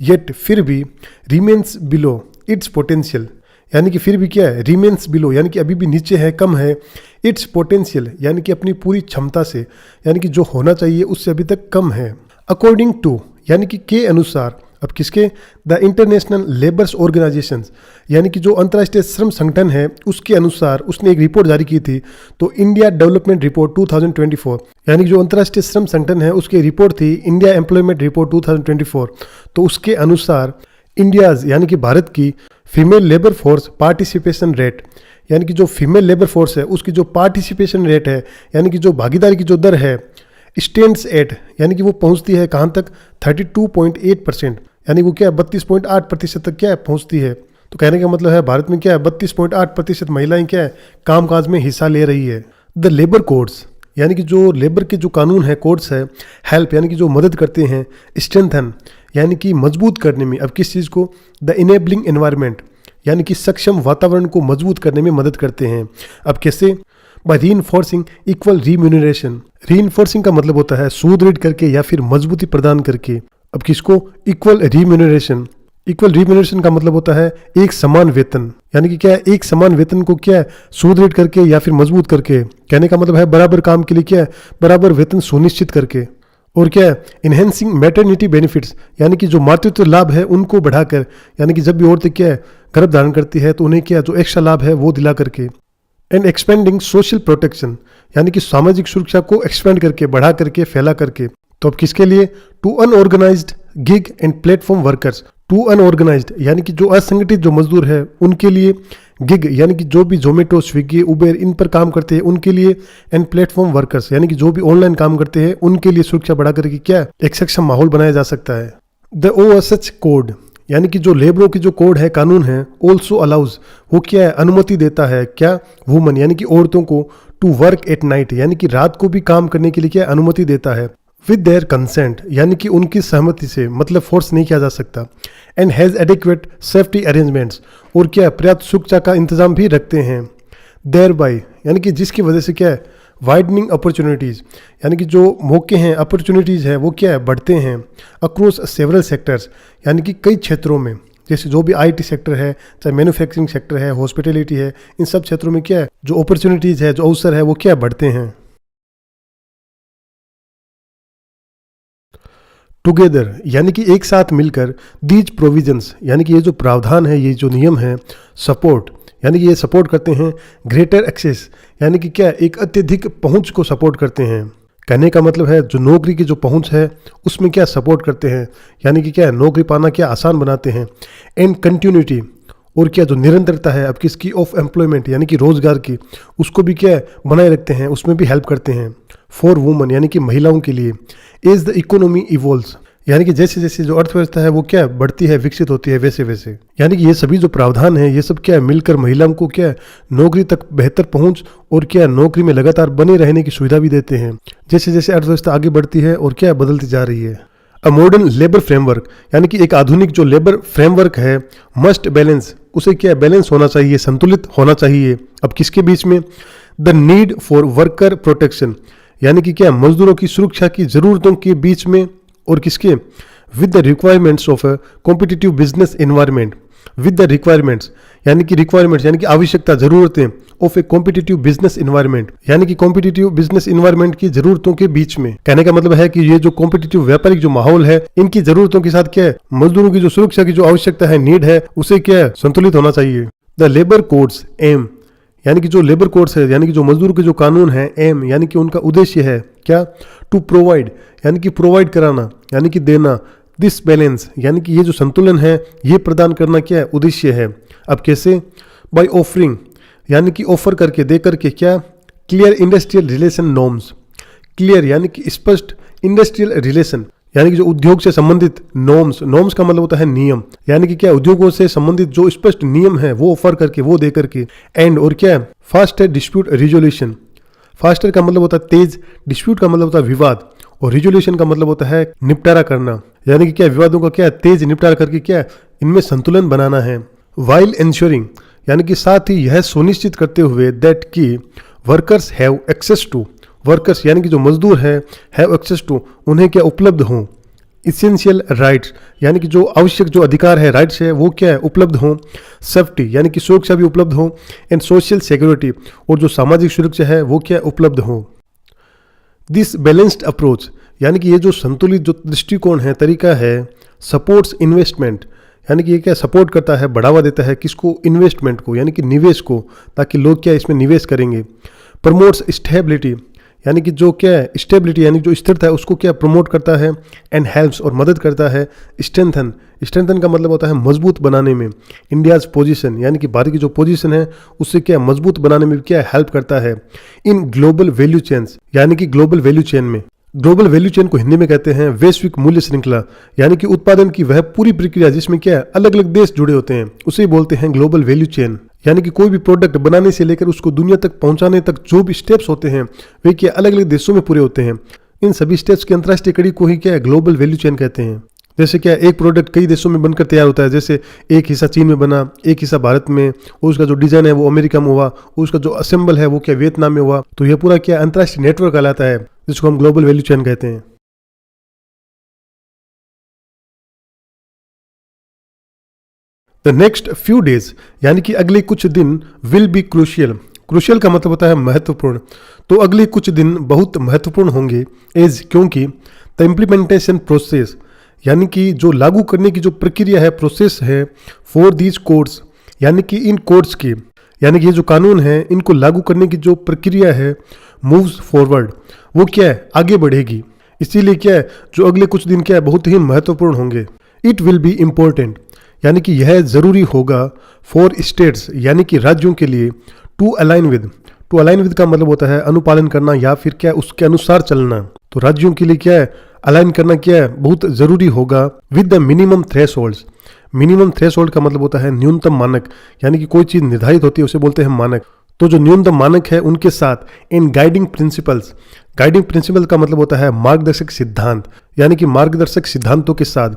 येट फिर भी, रिमेन्स बिलो इट्स पोटेंशियल यानी कि फिर भी क्या है रिमेन्स बिलो यानी कि अभी भी नीचे है, कम है, इट्स पोटेंशियल यानी कि अपनी पूरी क्षमता से, यानी कि जो होना चाहिए उससे अभी तक कम है। अकॉर्डिंग टू यानी कि के अनुसार, अब किसके, द इंटरनेशनल लेबर्स ऑर्गेनाइजेशंस यानी कि जो अंतर्राष्ट्रीय श्रम संगठन है उसके अनुसार उसने एक रिपोर्ट जारी की थी। तो इंडिया डेवलपमेंट रिपोर्ट 2024 यानी कि जो अंतर्राष्ट्रीय श्रम संगठन है उसकी रिपोर्ट थी इंडिया एम्प्लॉयमेंट रिपोर्ट 2024। तो उसके अनुसार इंडियाज यानी कि भारत की female labour force participation rate यानी कि जो फीमेल लेबर फोर्स है उसकी जो पार्टिसिपेशन रेट है यानी कि जो भागीदारी की जो दर है, स्टैंड्स एट यानी कि वो पहुंचती है कहाँ तक 32.8% यानी वो क्या 32.8% तक क्या है पहुंचती है। तो कहने का मतलब है भारत में क्या है 32.8% महिलाएं क्या है कामकाज में हिस्सा ले रही है। द लेबर कोड्स यानी कि जो लेबर के जो कानून है, कोड्स है, हेल्प यानी कि जो मदद करते हैं, स्ट्रेंथन यानी कि मजबूत करने में, अब किस चीज़ को, द इनेबलिंग एनवायरनमेंट यानी कि सक्षम वातावरण को मजबूत करने में मदद करते हैं। अब कैसे, by reinforcing equal remuneration, reinforcing का मतलब होता है सुदृढ़ करके या फिर मजबूती प्रदान करके। अब किसको, इक्वल रीम्यूनरेशन, इक्वल रीम्यूनरेशन का मतलब होता है एक समान वेतन, यानी कि क्या है एक समान वेतन को क्या है सुदृढ़ करके या फिर मजबूत करके, कहने का मतलब है बराबर काम के लिए क्या है बराबर वेतन सुनिश्चित करके। और क्या है इनहेंसिंग मैटरनिटी बेनिफिट्स यानी कि जो मातृत्व लाभ है उनको बढ़ाकर, यानी कि जब भी औरतें क्या है गर्भ धारण करती है तो उन्हें क्या जो एक्स्ट्रा लाभ है वो दिला करके। एंड एक्सपेंडिंग सोशल प्रोटेक्शन यानी कि सामाजिक सुरक्षा को एक्सपेंड करके, बढ़ा करके, फैला करके। तो अब किसके लिए, to unorganised gig and platform workers, to unorganised यानी कि जो असंगठित जो मजदूर है उनके लिए, गिग यानी कि जो भी जोमेटो, स्विगी, उबेर इन पर काम करते हैं उनके लिए, एंड प्लेटफॉर्म वर्कर्स यानी कि जो भी ऑनलाइन काम करते हैं उनके लिए सुरक्षा बढ़ा करके क्या एक सक्षम माहौल बनाया जा सकता है। द ओएसएच कोड यानी कि जो लेबरों की जो कोड है, कानून है, ऑल्सो अलाउज, वो क्या है, अनुमति देता है क्या, वुमन यानी कि औरतों को, टू वर्क एट नाइट यानी कि रात को भी काम करने के लिए क्या अनुमति देता है, विद देयर कंसेंट यानी कि उनकी सहमति से, मतलब फोर्स नहीं किया जा सकता, and has adequate safety arrangements, और क्या पर्याप्त सुरक्षा का इंतजाम भी रखते हैं, देयर बाय यानी कि जिसकी वजह से क्या है, वाइडनिंग अपॉर्चुनिटीज़ यानी कि जो मौके हैं, अपॉर्चुनिटीज़ हैं, वो क्या है, बढ़ते हैं, अक्रॉस सेवरल सेक्टर्स यानी कि कई क्षेत्रों में, जैसे जो भी आईटी सेक्टर है, चाहे मैन्युफैक्चरिंग सेक्टर है, हॉस्पिटलिटी है, इन सब क्षेत्रों में क्या है, जो अपॉर्चुनिटीज़ है, जो अवसर है, वो क्या बढ़ते हैं। टुगेदर यानी कि एक साथ मिलकर, दीज प्रोविजंस यानी कि ये जो प्रावधान है, ये जो नियम है, सपोर्ट यानी कि ये सपोर्ट करते हैं, ग्रेटर एक्सेस यानी कि क्या एक अत्यधिक पहुंच को सपोर्ट करते हैं। कहने का मतलब है जो नौकरी की जो पहुंच है उसमें क्या सपोर्ट करते हैं, यानी कि क्या नौकरी पाना क्या आसान बनाते हैं, एंड कंटिन्यूटी और क्या जो निरंतरता है अब किसकी, ऑफ एम्प्लॉयमेंट यानी कि रोजगार की, उसको भी क्या बनाए रखते हैं, उसमें भी हेल्प करते हैं, फॉर वुमन यानी कि महिलाओं के लिए, एज द इकोनॉमी इवॉल्व्स यानी कि जैसे जैसे जो अर्थव्यवस्था है वो क्या बढ़ती है, विकसित होती है, वैसे वैसे, यानी कि ये सभी जो प्रावधान है ये सब क्या मिलकर महिलाओं को क्या नौकरी तक बेहतर पहुंच और क्या नौकरी में लगातार बने रहने की सुविधा भी देते हैं, जैसे जैसे अर्थव्यवस्था आगे बढ़ती है और क्या बदलती जा रही है। अ मॉडर्न लेबर फ्रेमवर्क यानी कि एक आधुनिक जो लेबर फ्रेमवर्क है, मस्ट बैलेंस उसे क्या बैलेंस होना चाहिए, संतुलित होना चाहिए। अब किसके बीच में, the need for worker protection यानी कि क्या मजदूरों की सुरक्षा की जरूरतों के बीच में, और किसके, with the requirements of a competitive business environment, with the requirements यानी कि रिक्वायरमेंट्स यानी कि आवश्यकता, जरूरतें, of A competitive business environment यानी कि कॉम्पिटिटिव बिजनेस एनवायरनमेंट की जरूरतों के बीच में। कहने का मतलब है कि ये जो कॉम्पिटिटिव व्यापारिक जो माहौल है, इनकी जरूरतों के साथ क्या है, मजदूरों की जो सुरक्षा की जो आवश्यकता है, नीड है, उसे क्या है संतुलित होना चाहिए। द लेबर कोड्स एम यानी कि जो लेबर कोड्स है यानी कि जो मजदूर के जो कानून है, एम यानी कि उनका उद्देश्य है क्या, टू प्रोवाइड यानी कि प्रोवाइड कराना यानी कि देना, दिस बैलेंस यानी कि ये जो संतुलन है ये प्रदान करना क्या है उद्देश्य है। अब कैसे, बाय ऑफरिंग यानी कि ऑफर करके, दे करके क्या, clear industrial relation norms, clear यानी कि स्पष्ट, इंडस्ट्रियल रिलेशन यानी कि जो उद्योग से संबंधित नॉर्म्स, नॉर्म्स का मतलब होता है नियम, यानी कि क्या उद्योगों से संबंधित जो स्पष्ट नियम है वो ऑफर करके, वो दे करके, एंड और क्या, फास्टर डिस्प्यूट रिजोल्यूशन, फास्टर का मतलब होता है तेज, डिस्प्यूट का मतलब होता है विवाद, और रिजोल्यूशन का मतलब होता है निपटारा करना, यानी कि क्या विवादों का क्या तेज निपटारा करके क्या इनमें संतुलन बनाना है। वाइल इंश्योरिंग यानी कि साथ ही यह सुनिश्चित करते हुए, that key workers have access to, workers यानी कि जो मजदूर हैं, हैव एक्सेस टू उन्हें क्या उपलब्ध हों, इसेंशियल राइट्स यानी कि जो आवश्यक जो अधिकार है, राइट्स है, वो क्या है उपलब्ध हों, सेफ्टी यानी कि सुरक्षा भी उपलब्ध हो, एंड सोशल सिक्योरिटी और जो सामाजिक सुरक्षा है वो क्या उपलब्ध हो। दिस बैलेंस्ड अप्रोच यानी कि ये जो संतुलित जो दृष्टिकोण है, तरीका है, सपोर्ट्स इन्वेस्टमेंट यानी कि ये क्या सपोर्ट करता है, बढ़ावा देता है किसको, इन्वेस्टमेंट को यानी कि निवेश को, ताकि लोग क्या इसमें निवेश करेंगे। प्रमोट्स स्टेबिलिटी यानी कि जो क्या है स्टेबिलिटी यानी जो स्थिरता है उसको क्या प्रमोट करता है, एंड हेल्प्स और मदद करता है। स्ट्रेंथन, स्ट्रेंथन का मतलब होता है मजबूत बनाने में। इंडियाज पोजीशन यानी कि भारत की जो पोजीशन है उससे क्या मजबूत बनाने में क्या हेल्प करता है। इन ग्लोबल वैल्यू चेन्स यानी कि ग्लोबल वैल्यू चेन में, ग्लोबल वैल्यू चेन को हिंदी में कहते हैं वैश्विक मूल्य श्रृंखला, यानी कि उत्पादन की वह पूरी प्रक्रिया जिसमें क्या अलग अलग देश जुड़े होते हैं उसे बोलते हैं ग्लोबल वैल्यू चेन। यानी कि कोई भी प्रोडक्ट बनाने से लेकर उसको दुनिया तक पहुंचाने तक जो भी स्टेप्स होते हैं वे क्या अलग अलग देशों में पूरे होते हैं। इन सभी स्टेप्स की अंतर्राष्ट्रीय कड़ी को ही क्या ग्लोबल वैल्यू चेन कहते हैं। जैसे क्या एक प्रोडक्ट कई देशों में बनकर तैयार होता है, जैसे एक हिस्सा चीन में बना, एक हिस्सा भारत में, और उसका जो डिजाइन है वो अमेरिका में हुआ, उसका जो असेंबल है वो क्या वियतनाम में हुआ। तो यह पूरा क्या अंतर्राष्ट्रीय नेटवर्क कहलाता है जिसको हम ग्लोबल वैल्यू चेन कहते हैं। द नेक्स्ट फ्यू डेज यानी कि अगले कुछ दिन विल बी क्रूशियल, क्रूशियल का मतलब होता है महत्वपूर्ण, तो अगले कुछ दिन बहुत महत्वपूर्ण होंगे। एज क्योंकि द इम्प्लीमेंटेशन प्रोसेस यानी कि जो लागू करने की जो प्रक्रिया है, प्रोसेस है, फॉर दीज कोड्स यानी कि इन कोड्स की, यानी कि ये जो कानून है इनको लागू करने की जो प्रक्रिया है, मूव्स फॉरवर्ड, वो क्या है आगे बढ़ेगी। इसीलिए क्या है जो अगले कुछ दिन क्या है बहुत ही महत्वपूर्ण होंगे। इट विल बी इम्पोर्टेंट यानी कि यह जरूरी होगा, फॉर स्टेट्स यानी कि राज्यों के लिए, to align with, to align with का मतलब होता है अनुपालन करना या फिर क्या उसके अनुसार चलना। तो राज्यों के लिए क्या है अलाइन करना क्या है बहुत जरूरी होगा। With the minimum thresholds, minimum threshold का मतलब होता है न्यूनतम मानक, यानी कि कोई चीज़ निर्धारित होती है उसे बोलते हैं मानक। तो जो न्यूनतम मानक है उनके साथ इन गाइडिंग प्रिंसिपल्स, गाइडिंग प्रिंसिपल का मतलब होता है मार्गदर्शक सिद्धांत, यानी कि मार्गदर्शक सिद्धांतों के साथ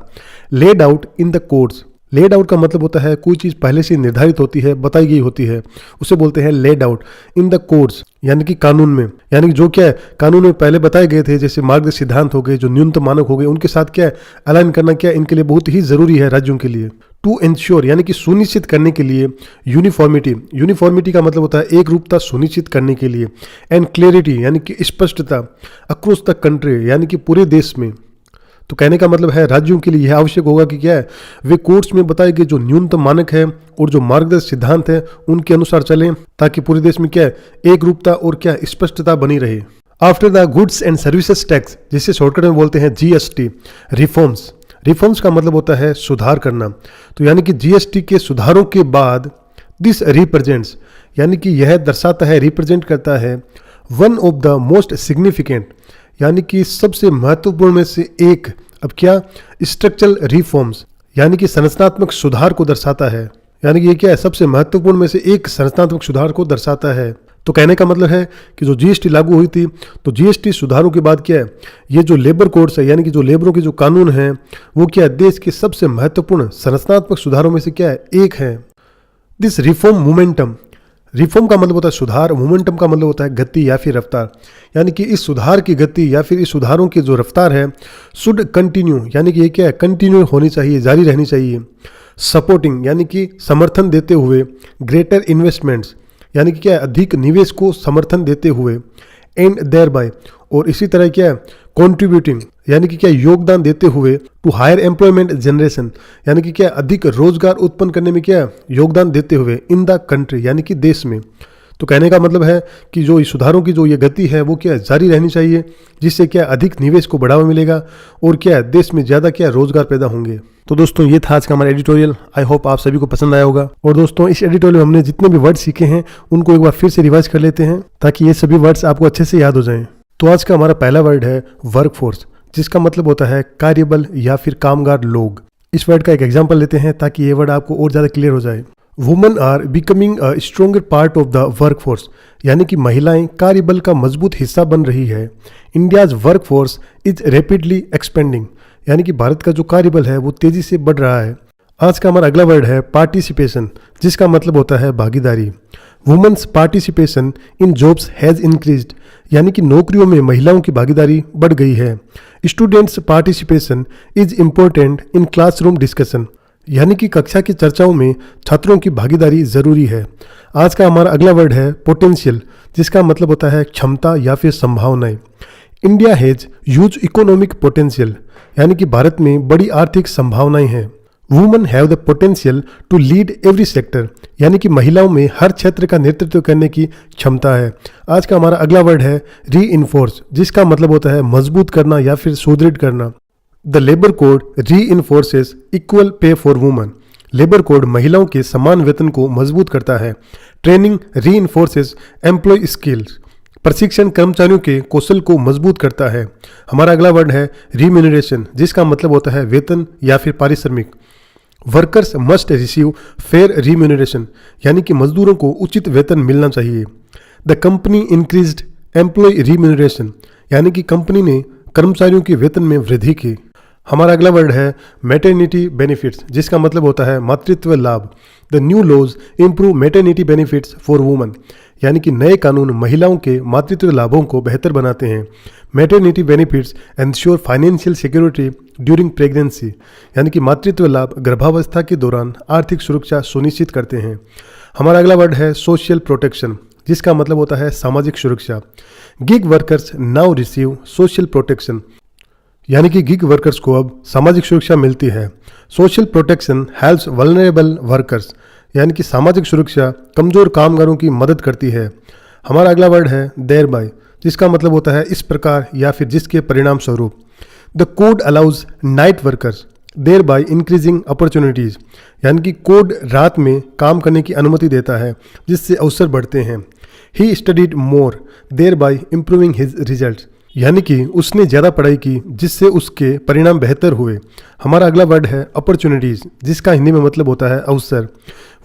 laid out in the codes. Laid out का मतलब होता है कोई चीज़ पहले से निर्धारित होती है, बताई गई होती है, उसे बोलते हैं laid out in the codes, यानी कि कानून में, यानी कि जो क्या है कानून में पहले बताए गए थे, जैसे मार्गदर्शक सिद्धांत हो गए, जो न्यूनतम मानक हो गए, उनके साथ क्या है अलाइन करना क्या इनके लिए बहुत ही जरूरी है राज्यों के लिए। टू इंश्योर, यानी कि सुनिश्चित करने के लिए, यूनिफॉर्मिटी, यूनिफॉर्मिटी का मतलब होता है एक रूपता सुनिश्चित करने के लिए, एंड क्लियरिटी, यानी कि स्पष्टता, अक्रॉस द कंट्री, यानी कि पूरे देश में। तो कहने का मतलब है राज्यों के लिए यह आवश्यक होगा कि क्या है वे कोर्ट्स में बताए गए जो न्यूनतम मानक है और जो मार्गदर्शक सिद्धांत है उनके अनुसार चलें, ताकि पूरे देश में क्या है एक रूपता और क्या स्पष्टता बनी रहे। After the goods and services tax, जिसे शॉर्टकट में बोलते हैं जीएसटी, रिफॉर्म्स, रिफॉर्म्स का मतलब होता है सुधार करना। तो यानी कि जीएसटी के सुधारों के बाद दिस रिप्रेजेंट्स, यानी कि यह दर्शाता है, रिप्रेजेंट करता है one of the most significant, यानी कि सबसे महत्वपूर्ण में से एक, अब क्या स्ट्रक्चरल रिफॉर्म्स, यानी कि संरचनात्मक सुधार को दर्शाता है, यानी कि ये क्या है सबसे महत्वपूर्ण में से एक संरचनात्मक सुधार को दर्शाता है। तो कहने का मतलब है कि जो जीएसटी लागू हुई थी, तो जीएसटी सुधारों के बाद क्या है ये जो लेबर कोड्स है, यानी कि जो लेबरों के जो कानून हैं वो क्या है देश के सबसे महत्वपूर्ण संरचनात्मक सुधारों में से क्या है एक है। दिस रिफॉर्म मोमेंटम, रिफॉर्म का मतलब होता है सुधार, मोमेंटम का मतलब होता है गति या फिर रफ्तार, यानी कि इस सुधार की गति या फिर इस सुधारों की जो रफ्तार है शुड कंटिन्यू, यानी कि ये क्या है कंटिन्यू होनी चाहिए, जारी रहनी चाहिए। सपोर्टिंग, यानी कि समर्थन देते हुए, ग्रेटर इन्वेस्टमेंट्स, यानी कि क्या है अधिक निवेश को समर्थन देते हुए, एंड देयर बाय, और इसी तरह क्या है कॉन्ट्रीब्यूटिंग, यानी कि क्या योगदान देते हुए, टू हायर एम्प्लॉयमेंट जनरेशन, यानी कि क्या अधिक रोजगार उत्पन्न करने में क्या योगदान देते हुए, इन द कंट्री, यानी कि देश में। तो कहने का मतलब है कि जो सुधारों की जो ये गति है वो क्या जारी रहनी चाहिए, जिससे क्या अधिक निवेश को बढ़ावा मिलेगा और क्या देश में ज़्यादा क्या रोजगार पैदा होंगे। तो दोस्तों ये था आज का हमारा एडिटोरियल, आई होप आप सभी को पसंद आया होगा। और दोस्तों इस एडिटोरियल में हमने जितने भी वर्ड सीखे हैं उनको एक बार फिर से रिवाइज कर लेते हैं ताकि ये सभी वर्ड्स आपको अच्छे से याद हो जाएं। तो आज का हमारा पहला वर्ड है वर्कफोर्स, जिसका मतलब होता है कार्यबल या फिर कामगार लोग। इस वर्ड का एक एग्जाम्पल लेते हैं ताकि ये वर्ड आपको और ज़्यादा क्लियर हो जाए। Women are becoming a stronger part of the workforce, यानी कि महिलाएं कार्यबल का मजबूत हिस्सा बन रही है। India's workforce is rapidly expanding, यानी कि भारत का जो कार्यबल है वो तेजी से बढ़ रहा है। आज का हमारा अगला वर्ड है पार्टिसिपेशन, जिसका मतलब होता है भागीदारी। Women's participation in jobs has increased, यानी कि नौकरियों में महिलाओं की भागीदारी बढ़ गई है। Students participation is important in classroom discussion, यानी कि कक्षा की चर्चाओं में छात्रों की भागीदारी जरूरी है। आज का हमारा अगला वर्ड है पोटेंशियल, जिसका मतलब होता है क्षमता या फिर संभावनाएं। India has huge economic potential, यानी कि भारत में बड़ी आर्थिक संभावनाएं हैं। Women have the potential to lead every sector, यानी कि महिलाओं में हर क्षेत्र का नेतृत्व करने की क्षमता है। आज का हमारा अगला वर्ड है री इन्फोर्स, जिसका मतलब होता है मजबूत करना या फिर सुदृढ़ करना। The labour code reinforces equal pay for women, labour code महिलाओं के समान वेतन को मजबूत करता है। ट्रेनिंग री इन्फोर्सेस एम्प्लॉय स्किल्स, प्रशिक्षण कर्मचारियों के कौशल को मजबूत करता है। हमारा अगला वर्ड है रिम्यूनरेशन, जिसका मतलब होता है वेतन या फिर पारिश्रमिक। Workers must receive fair remuneration, यानी कि मजदूरों को उचित वेतन मिलना चाहिए। The company increased employ remuneration, यानी कि कंपनी ने कर्मचारियों के वेतन में वृद्धि की। हमारा अगला वर्ड है मैटरनिटी बेनिफिट्स, जिसका मतलब होता है मातृत्व लाभ। The new laws improve maternity benefits for women, यानी कि नए कानून महिलाओं के मातृत्व लाभों को बेहतर बनाते हैं। Maternity benefits ensure financial security during pregnancy, यानी कि मातृत्व लाभ गर्भावस्था के दौरान आर्थिक सुरक्षा सुनिश्चित करते हैं। हमारा अगला वर्ड है सोशल प्रोटेक्शन, जिसका मतलब होता है सामाजिक सुरक्षा। Gig workers now receive social protection, यानी कि गिग वर्कर्स को अब सामाजिक सुरक्षा मिलती है। Social protection helps vulnerable workers, यानी कि सामाजिक सुरक्षा कमजोर कामगारों की मदद करती है। हमारा अगला वर्ड है देयर बाय, जिसका मतलब होता है इस प्रकार या फिर जिसके परिणाम स्वरूप। The code allows night workers thereby increasing opportunities, यानी कि कोड रात में काम करने की अनुमति देता है जिससे अवसर बढ़ते हैं। He studied more thereby improving his result, यानी कि उसने ज़्यादा पढ़ाई की जिससे उसके परिणाम बेहतर हुए। हमारा अगला वर्ड है अपॉर्चुनिटीज़, जिसका हिंदी में मतलब होता है अवसर।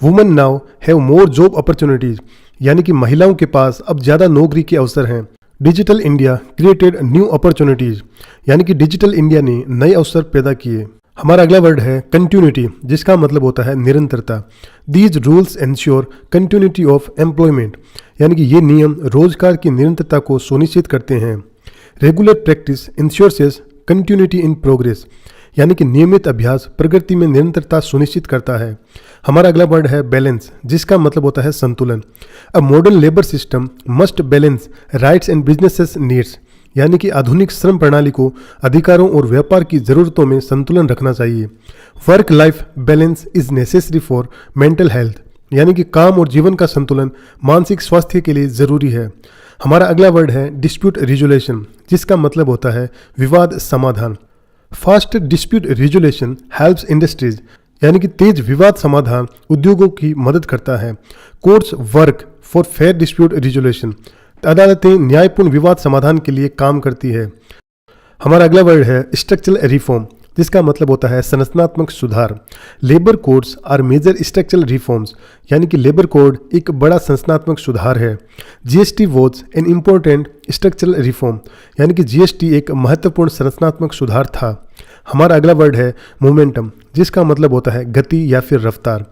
Women now have more job opportunities, यानी कि महिलाओं के पास अब ज़्यादा नौकरी के अवसर हैं। Digital India created new opportunities, यानी कि डिजिटल इंडिया ने नए अवसर पैदा किए। हमारा अगला वर्ड है कंटिन्यूटी, जिसका मतलब होता है निरंतरता। These rules ensure continuity of employment, यानी कि ये नियम रोजगार की निरंतरता को सुनिश्चित करते हैं। Regular practice ensures continuity in progress, यानी कि नियमित अभ्यास प्रगति में निरंतरता सुनिश्चित करता है। हमारा अगला वर्ड है बैलेंस, जिसका मतलब होता है संतुलन। A modern labour system must balance rights and businesses needs, यानी कि आधुनिक श्रम प्रणाली को अधिकारों और व्यापार की जरूरतों में संतुलन रखना चाहिए। Work life balance is necessary for mental health, यानी कि काम और जीवन का संतुलन मानसिक स्वास्थ्य के लिए जरूरी है। हमारा अगला वर्ड है डिस्प्यूट रिजोल्यूशन, जिसका मतलब होता है विवाद समाधान। Fast dispute resolution helps industries, यानी कि तेज विवाद समाधान उद्योगों की मदद करता है। Courts work for fair dispute resolution, अदालतें न्यायपूर्ण विवाद समाधान के लिए काम करती है। हमारा अगला वर्ड है स्ट्रक्चरल रिफॉर्म, जिसका मतलब होता है संरचनात्मक सुधार। Labour codes are major structural reforms, यानी कि लेबर कोड एक बड़ा संरचनात्मक सुधार है। GST was an important structural reform, यानी कि जीएसटी एक महत्वपूर्ण संरचनात्मक सुधार था। हमारा अगला वर्ड है मोमेंटम, जिसका मतलब होता है गति या फिर रफ्तार।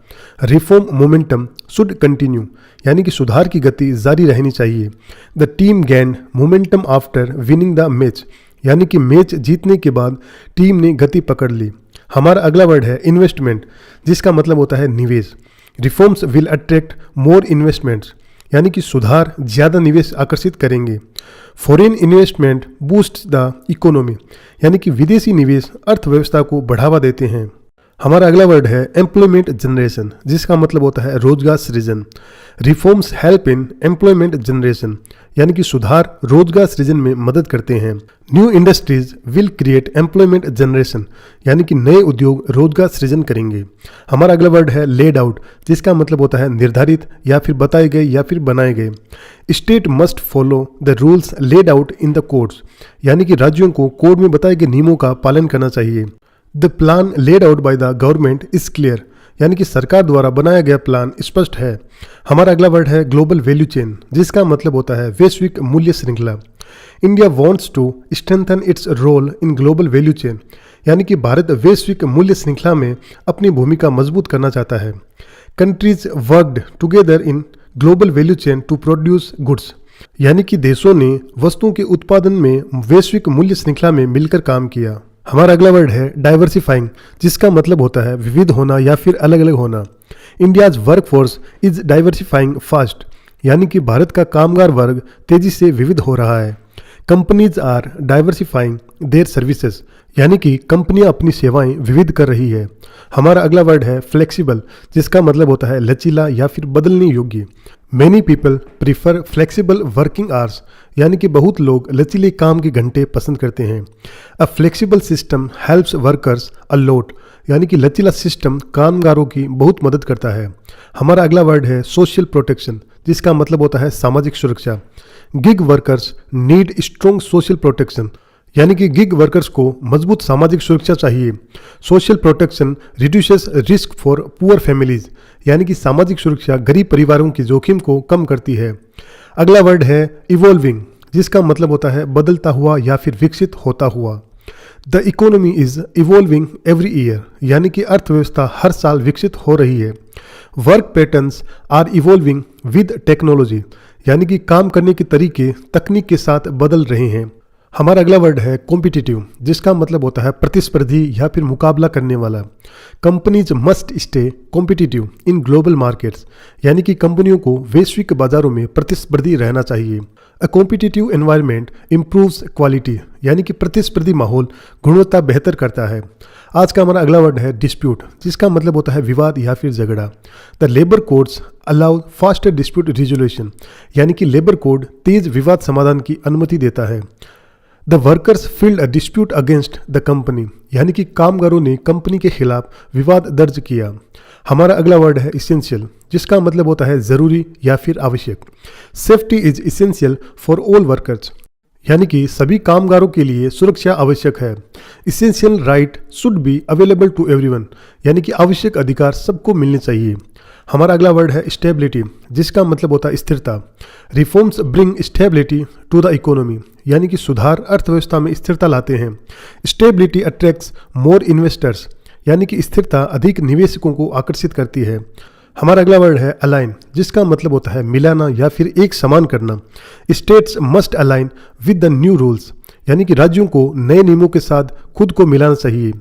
रिफॉर्म मोमेंटम शुड कंटिन्यू, यानी कि सुधार की गति जारी रहनी चाहिए। The team gained momentum after winning the match, यानी कि मैच जीतने के बाद टीम ने गति पकड़ ली। हमारा अगला वर्ड है इन्वेस्टमेंट, जिसका मतलब होता है निवेश। Reforms will attract more investments, यानी कि सुधार ज़्यादा निवेश आकर्षित करेंगे। Foreign investment boost the economy, यानी कि विदेशी निवेश अर्थव्यवस्था को बढ़ावा देते हैं। हमारा अगला वर्ड है एम्प्लॉयमेंट जनरेशन, जिसका मतलब होता है रोजगार सृजन। Reforms help in employment generation, यानी कि सुधार रोजगार सृजन में मदद करते हैं। New industries will create employment generation, यानी कि नए उद्योग रोजगार सृजन करेंगे। हमारा अगला वर्ड है लेड आउट, जिसका मतलब होता है निर्धारित या फिर बताए गए या फिर बनाए गए। State must follow the rules laid out in the codes, यानी कि राज्यों को कोड में बताए गए नियमों का पालन करना चाहिए। The plan laid out by the government is clear, यानी कि सरकार द्वारा बनाया गया प्लान स्पष्ट है। हमारा अगला वर्ड है ग्लोबल वैल्यू चेन, जिसका मतलब होता है वैश्विक मूल्य श्रृंखला। India wants to strengthen its role in global value chain, यानी कि भारत वैश्विक मूल्य श्रृंखला में अपनी भूमिका मजबूत करना चाहता है। Countries worked together in global value chain to produce goods, यानी कि देशों ने वस्तुओं के उत्पादन में वैश्विक मूल्य श्रृंखला में मिलकर काम किया। हमारा अगला वर्ड है डाइवर्सिफाइंग, जिसका मतलब होता है विविध होना या फिर अलग अलग होना। India's workforce is diversifying fast, यानी कि भारत का कामगार वर्ग तेजी से विविध हो रहा है। Companies are diversifying their services, यानी कि कंपनियां अपनी सेवाएं विविध कर रही है। हमारा अगला वर्ड है फ्लेक्सिबल, जिसका मतलब होता है लचीला या फिर बदलने योग्य। Many people prefer flexible working hours, यानी कि बहुत लोग लचीले काम के घंटे पसंद करते हैं। A flexible system helps workers a lot, यानी कि लचीला सिस्टम कामगारों की बहुत मदद करता है। हमारा अगला वर्ड है सोशल प्रोटेक्शन, जिसका मतलब होता है सामाजिक सुरक्षा। Gig workers need strong social protection, यानी कि गिग वर्कर्स को मजबूत सामाजिक सुरक्षा चाहिए। Social protection reduces risk for poor families, यानी कि सामाजिक सुरक्षा गरीब परिवारों की जोखिम को कम करती है। अगला वर्ड है इवॉल्विंग, जिसका मतलब होता है बदलता हुआ या फिर विकसित होता हुआ। The economy is evolving every year, यानी कि अर्थव्यवस्था हर साल विकसित हो रही है। Work patterns are evolving with technology, यानी कि काम करने के तरीके तकनीक के साथ बदल रहे हैं। हमारा अगला वर्ड है कॉम्पिटिटिव, जिसका मतलब होता है प्रतिस्पर्धी या फिर मुकाबला करने वाला। Companies must stay competitive in global markets, यानी कि कंपनियों को वैश्विक बाजारों में प्रतिस्पर्धी रहना चाहिए। A competitive environment improves quality, यानी कि प्रतिस्पर्धी माहौल गुणवत्ता बेहतर करता है। आज का हमारा अगला वर्ड है डिस्प्यूट, जिसका मतलब होता है विवाद या फिर झगड़ा। The labour codes allow faster dispute resolution, यानी कि लेबर कोड तेज विवाद समाधान की अनुमति देता है। The workers filled a dispute against the company, यानी कि कामगारों ने कंपनी के खिलाफ विवाद दर्ज किया। हमारा अगला वर्ड है इसेंशियल, जिसका मतलब होता है ज़रूरी या फिर आवश्यक। Safety is essential for all workers, यानी कि सभी कामगारों के लिए सुरक्षा आवश्यक है। Essential right should be available to everyone, यानी कि आवश्यक अधिकार सबको मिलने चाहिए। हमारा अगला वर्ड है स्टेबिलिटी, जिसका मतलब होता है स्थिरता। Reforms bring stability to the economy, यानी कि सुधार अर्थव्यवस्था में स्थिरता लाते हैं। स्टेबिलिटी अट्रैक्ट्स मोर इन्वेस्टर्स, यानी कि स्थिरता अधिक निवेशकों को आकर्षित करती है। हमारा अगला वर्ड है अलाइन, जिसका मतलब होता है मिलाना या फिर एक समान करना। States must align with the new rules, यानी कि राज्यों को नए नियमों के साथ खुद को मिलाना चाहिए।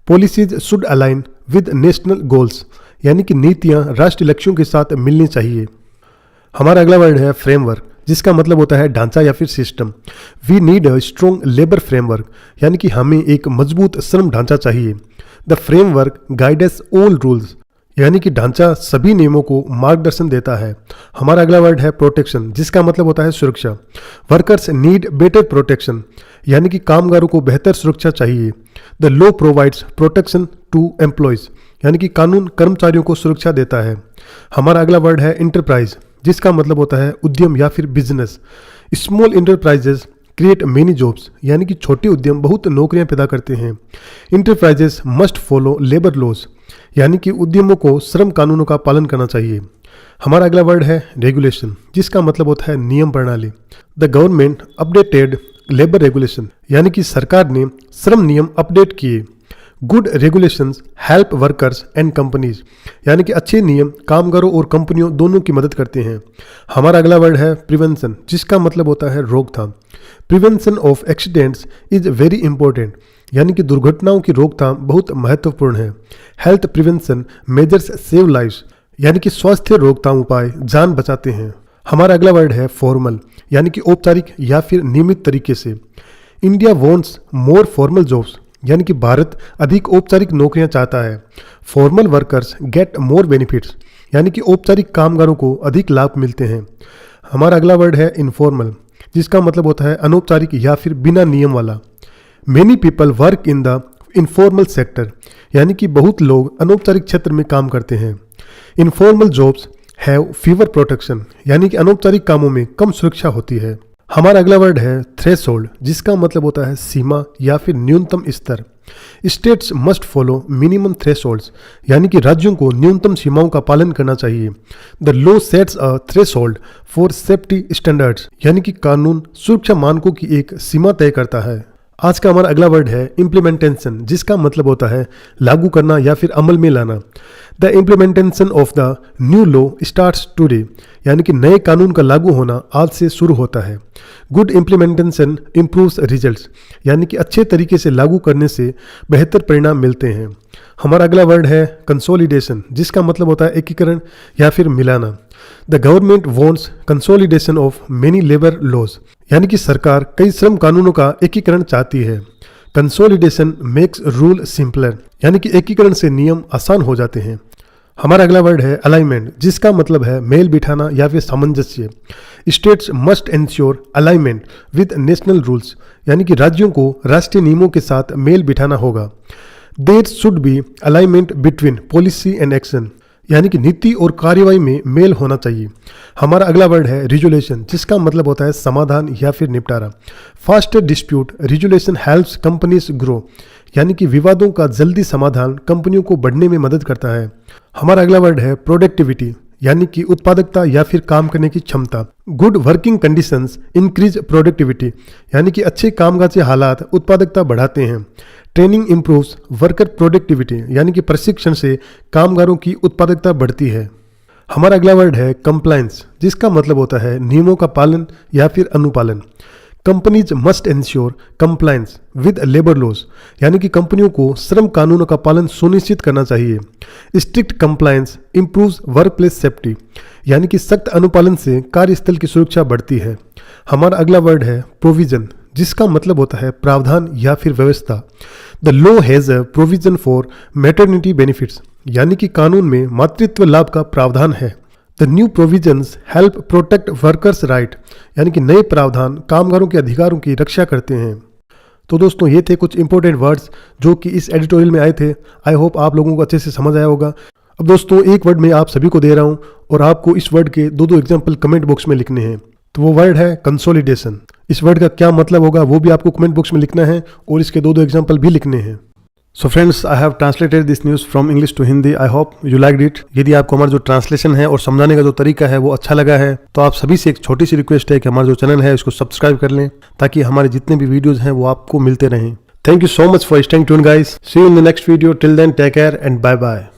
Policies should align with national goals, यानी कि नीतियां राष्ट्रीय लक्ष्यों के साथ मिलनी चाहिए। हमारा अगला वर्ड है फ्रेमवर्क, जिसका मतलब होता है ढांचा या फिर system. We need a strong labour framework, यानी कि हमें एक मजबूत श्रम ढांचा चाहिए। The framework guides all rules, यानी कि ढांचा सभी नियमों को मार्गदर्शन देता है। हमारा अगला वर्ड है प्रोटेक्शन, जिसका मतलब होता है सुरक्षा। वर्कर्स नीड बेटर प्रोटेक्शन, यानी कि कामगारों को बेहतर सुरक्षा चाहिए। The law provides protection to employees, यानी कि कानून कर्मचारियों को सुरक्षा देता है। हमारा अगला वर्ड है इंटरप्राइज, जिसका मतलब होता है उद्यम या फिर business. Small enterprises create many jobs, यानी कि छोटे उद्यम बहुत नौकरियां पैदा करते हैं। Enterprises must follow labour laws, यानी कि उद्यमों को श्रम कानूनों का पालन करना चाहिए। हमारा अगला वर्ड है रेगुलेशन, जिसका मतलब होता है नियम प्रणाली। The government updated labour regulation, यानी कि सरकार ने श्रम नियम अपडेट किए। Good regulations help workers and companies, यानी कि अच्छे नियम कामगारों और कंपनियों दोनों की मदद करते हैं। हमारा अगला वर्ड है प्रिवेंशन, जिसका मतलब होता है रोकथाम। Prevention of accidents is very important, यानी कि दुर्घटनाओं की रोकथाम बहुत महत्वपूर्ण है। Health prevention measures save lives, यानी कि स्वास्थ्य रोकथाम उपाय जान बचाते हैं। हमारा अगला वर्ड है फॉर्मल, यानी कि औपचारिक या फिर नियमित तरीके से। इंडिया वॉन्ट्स मोर फॉर्मल जॉब्स, यानी कि भारत अधिक औपचारिक नौकरियां चाहता है। Formal workers get more benefits, यानी कि औपचारिक कामगारों को अधिक लाभ मिलते हैं। हमारा अगला वर्ड है इनफॉर्मल, जिसका मतलब होता है अनौपचारिक या फिर बिना नियम वाला। Many people work in the informal sector, यानी कि बहुत लोग अनौपचारिक क्षेत्र में काम करते हैं। Informal jobs have fever protection, यानी कि अनौपचारिक कामों में कम सुरक्षा होती है। हमारा अगला वर्ड है थ्रेशोल्ड, जिसका मतलब होता है सीमा या फिर न्यूनतम स्तर। States must follow minimum thresholds, यानी कि राज्यों को न्यूनतम सीमाओं का पालन करना चाहिए। The law sets a threshold for safety standards, यानी कि कानून सुरक्षा मानकों की एक सीमा तय करता है। आज का हमारा अगला वर्ड है इम्प्लीमेंटेशन, जिसका मतलब होता है लागू करना या फिर अमल में लाना। The implementation of the new law starts today, यानी कि नए कानून का लागू होना आज से शुरू होता है। गुड इम्प्लीमेंटेशन इम्प्रूव्स रिजल्ट्स, यानी कि अच्छे तरीके से लागू करने से बेहतर परिणाम मिलते हैं। हमारा अगला वर्ड है कंसोलिडेशन, जिसका मतलब होता है एकीकरण या फिर मिलाना। The government wants consolidation of many labour laws, यानी कि सरकार कई श्रम कानूनों का एकीकरण चाहती है। कंसोलिडेशन मेक्स रूल सिंपलर, यानी कि एकीकरण से नियम आसान हो जाते हैं। हमारा अगला वर्ड है अलाइनमेंट, जिसका मतलब है मेल बिठाना या फिर सामंजस्य। States must ensure alignment with national rules, यानी कि राज्यों को राष्ट्रीय नियमों के साथ मेल बिठाना होगा। There should be alignment between policy and action, यानी कि नीति और कार्यवाही में मेल होना चाहिए। हमारा अगला वर्ड है रिजोल्यूशन, जिसका मतलब होता है समाधान या फिर निपटारा। Faster dispute resolution helps companies grow, यानी कि विवादों का जल्दी समाधान कंपनियों को बढ़ने में मदद करता है। हमारा अगला वर्ड है प्रोडक्टिविटी, यानी कि उत्पादकता या फिर काम करने की क्षमता। Good working conditions increase productivity, यानी कि अच्छे कामकाज के हालात उत्पादकता बढ़ाते हैं। ट्रेनिंग इंप्रूव्स वर्कर प्रोडक्टिविटी, यानी कि प्रशिक्षण से कामगारों की उत्पादकता बढ़ती है। हमारा अगला वर्ड है कंप्लायंस, जिसका मतलब होता है नियमों का पालन या फिर अनुपालन। Companies must ensure compliance with labour laws, यानी कि कंपनियों को श्रम कानूनों का पालन सुनिश्चित करना चाहिए। Strict compliance improves workplace safety, यानी कि सख्त अनुपालन से कार्यस्थल की सुरक्षा बढ़ती है। हमारा अगला वर्ड है प्रोविजन, जिसका मतलब होता है प्रावधान या फिर व्यवस्था। The law has a provision for maternity benefits, यानी कि कानून में मातृत्व लाभ का प्रावधान है। The new provisions help protect workers right, यानी कि नए प्रावधान कामगारों के अधिकारों की रक्षा करते हैं। तो दोस्तों ये थे कुछ इंपॉर्टेंट वर्ड्स जो कि इस एडिटोरियल में आए थे। आई होप आप लोगों को अच्छे से समझ आया होगा। अब दोस्तों एक वर्ड मैं आप सभी को दे रहा हूँ और आपको इस वर्ड के दो एग्जाम्पल कमेंट बॉक्स में लिखने हैं। तो वो वर्ड है कंसोलिडेशन। इस वर्ड का क्या मतलब होगा वो भी आपको कमेंट बॉक्स में लिखना है और इसके दो एग्जाम्पल भी लिखने हैं। So friends, I have translated this news from English to Hindi. I hope you liked it. यदि आपको हमारा जो ट्रांसलेशन है और समझाने का जो तरीका है वो अच्छा लगा है तो आप सभी से एक छोटी सी रिक्वेस्ट है कि हमारा जो चैनल है इसको सब्सक्राइब कर लें ताकि हमारे जितने भी वीडियोज़ हैं वो आपको मिलते रहें। Thank you so much for staying tuned, guys. See you in the next video. Till then, take care and bye bye.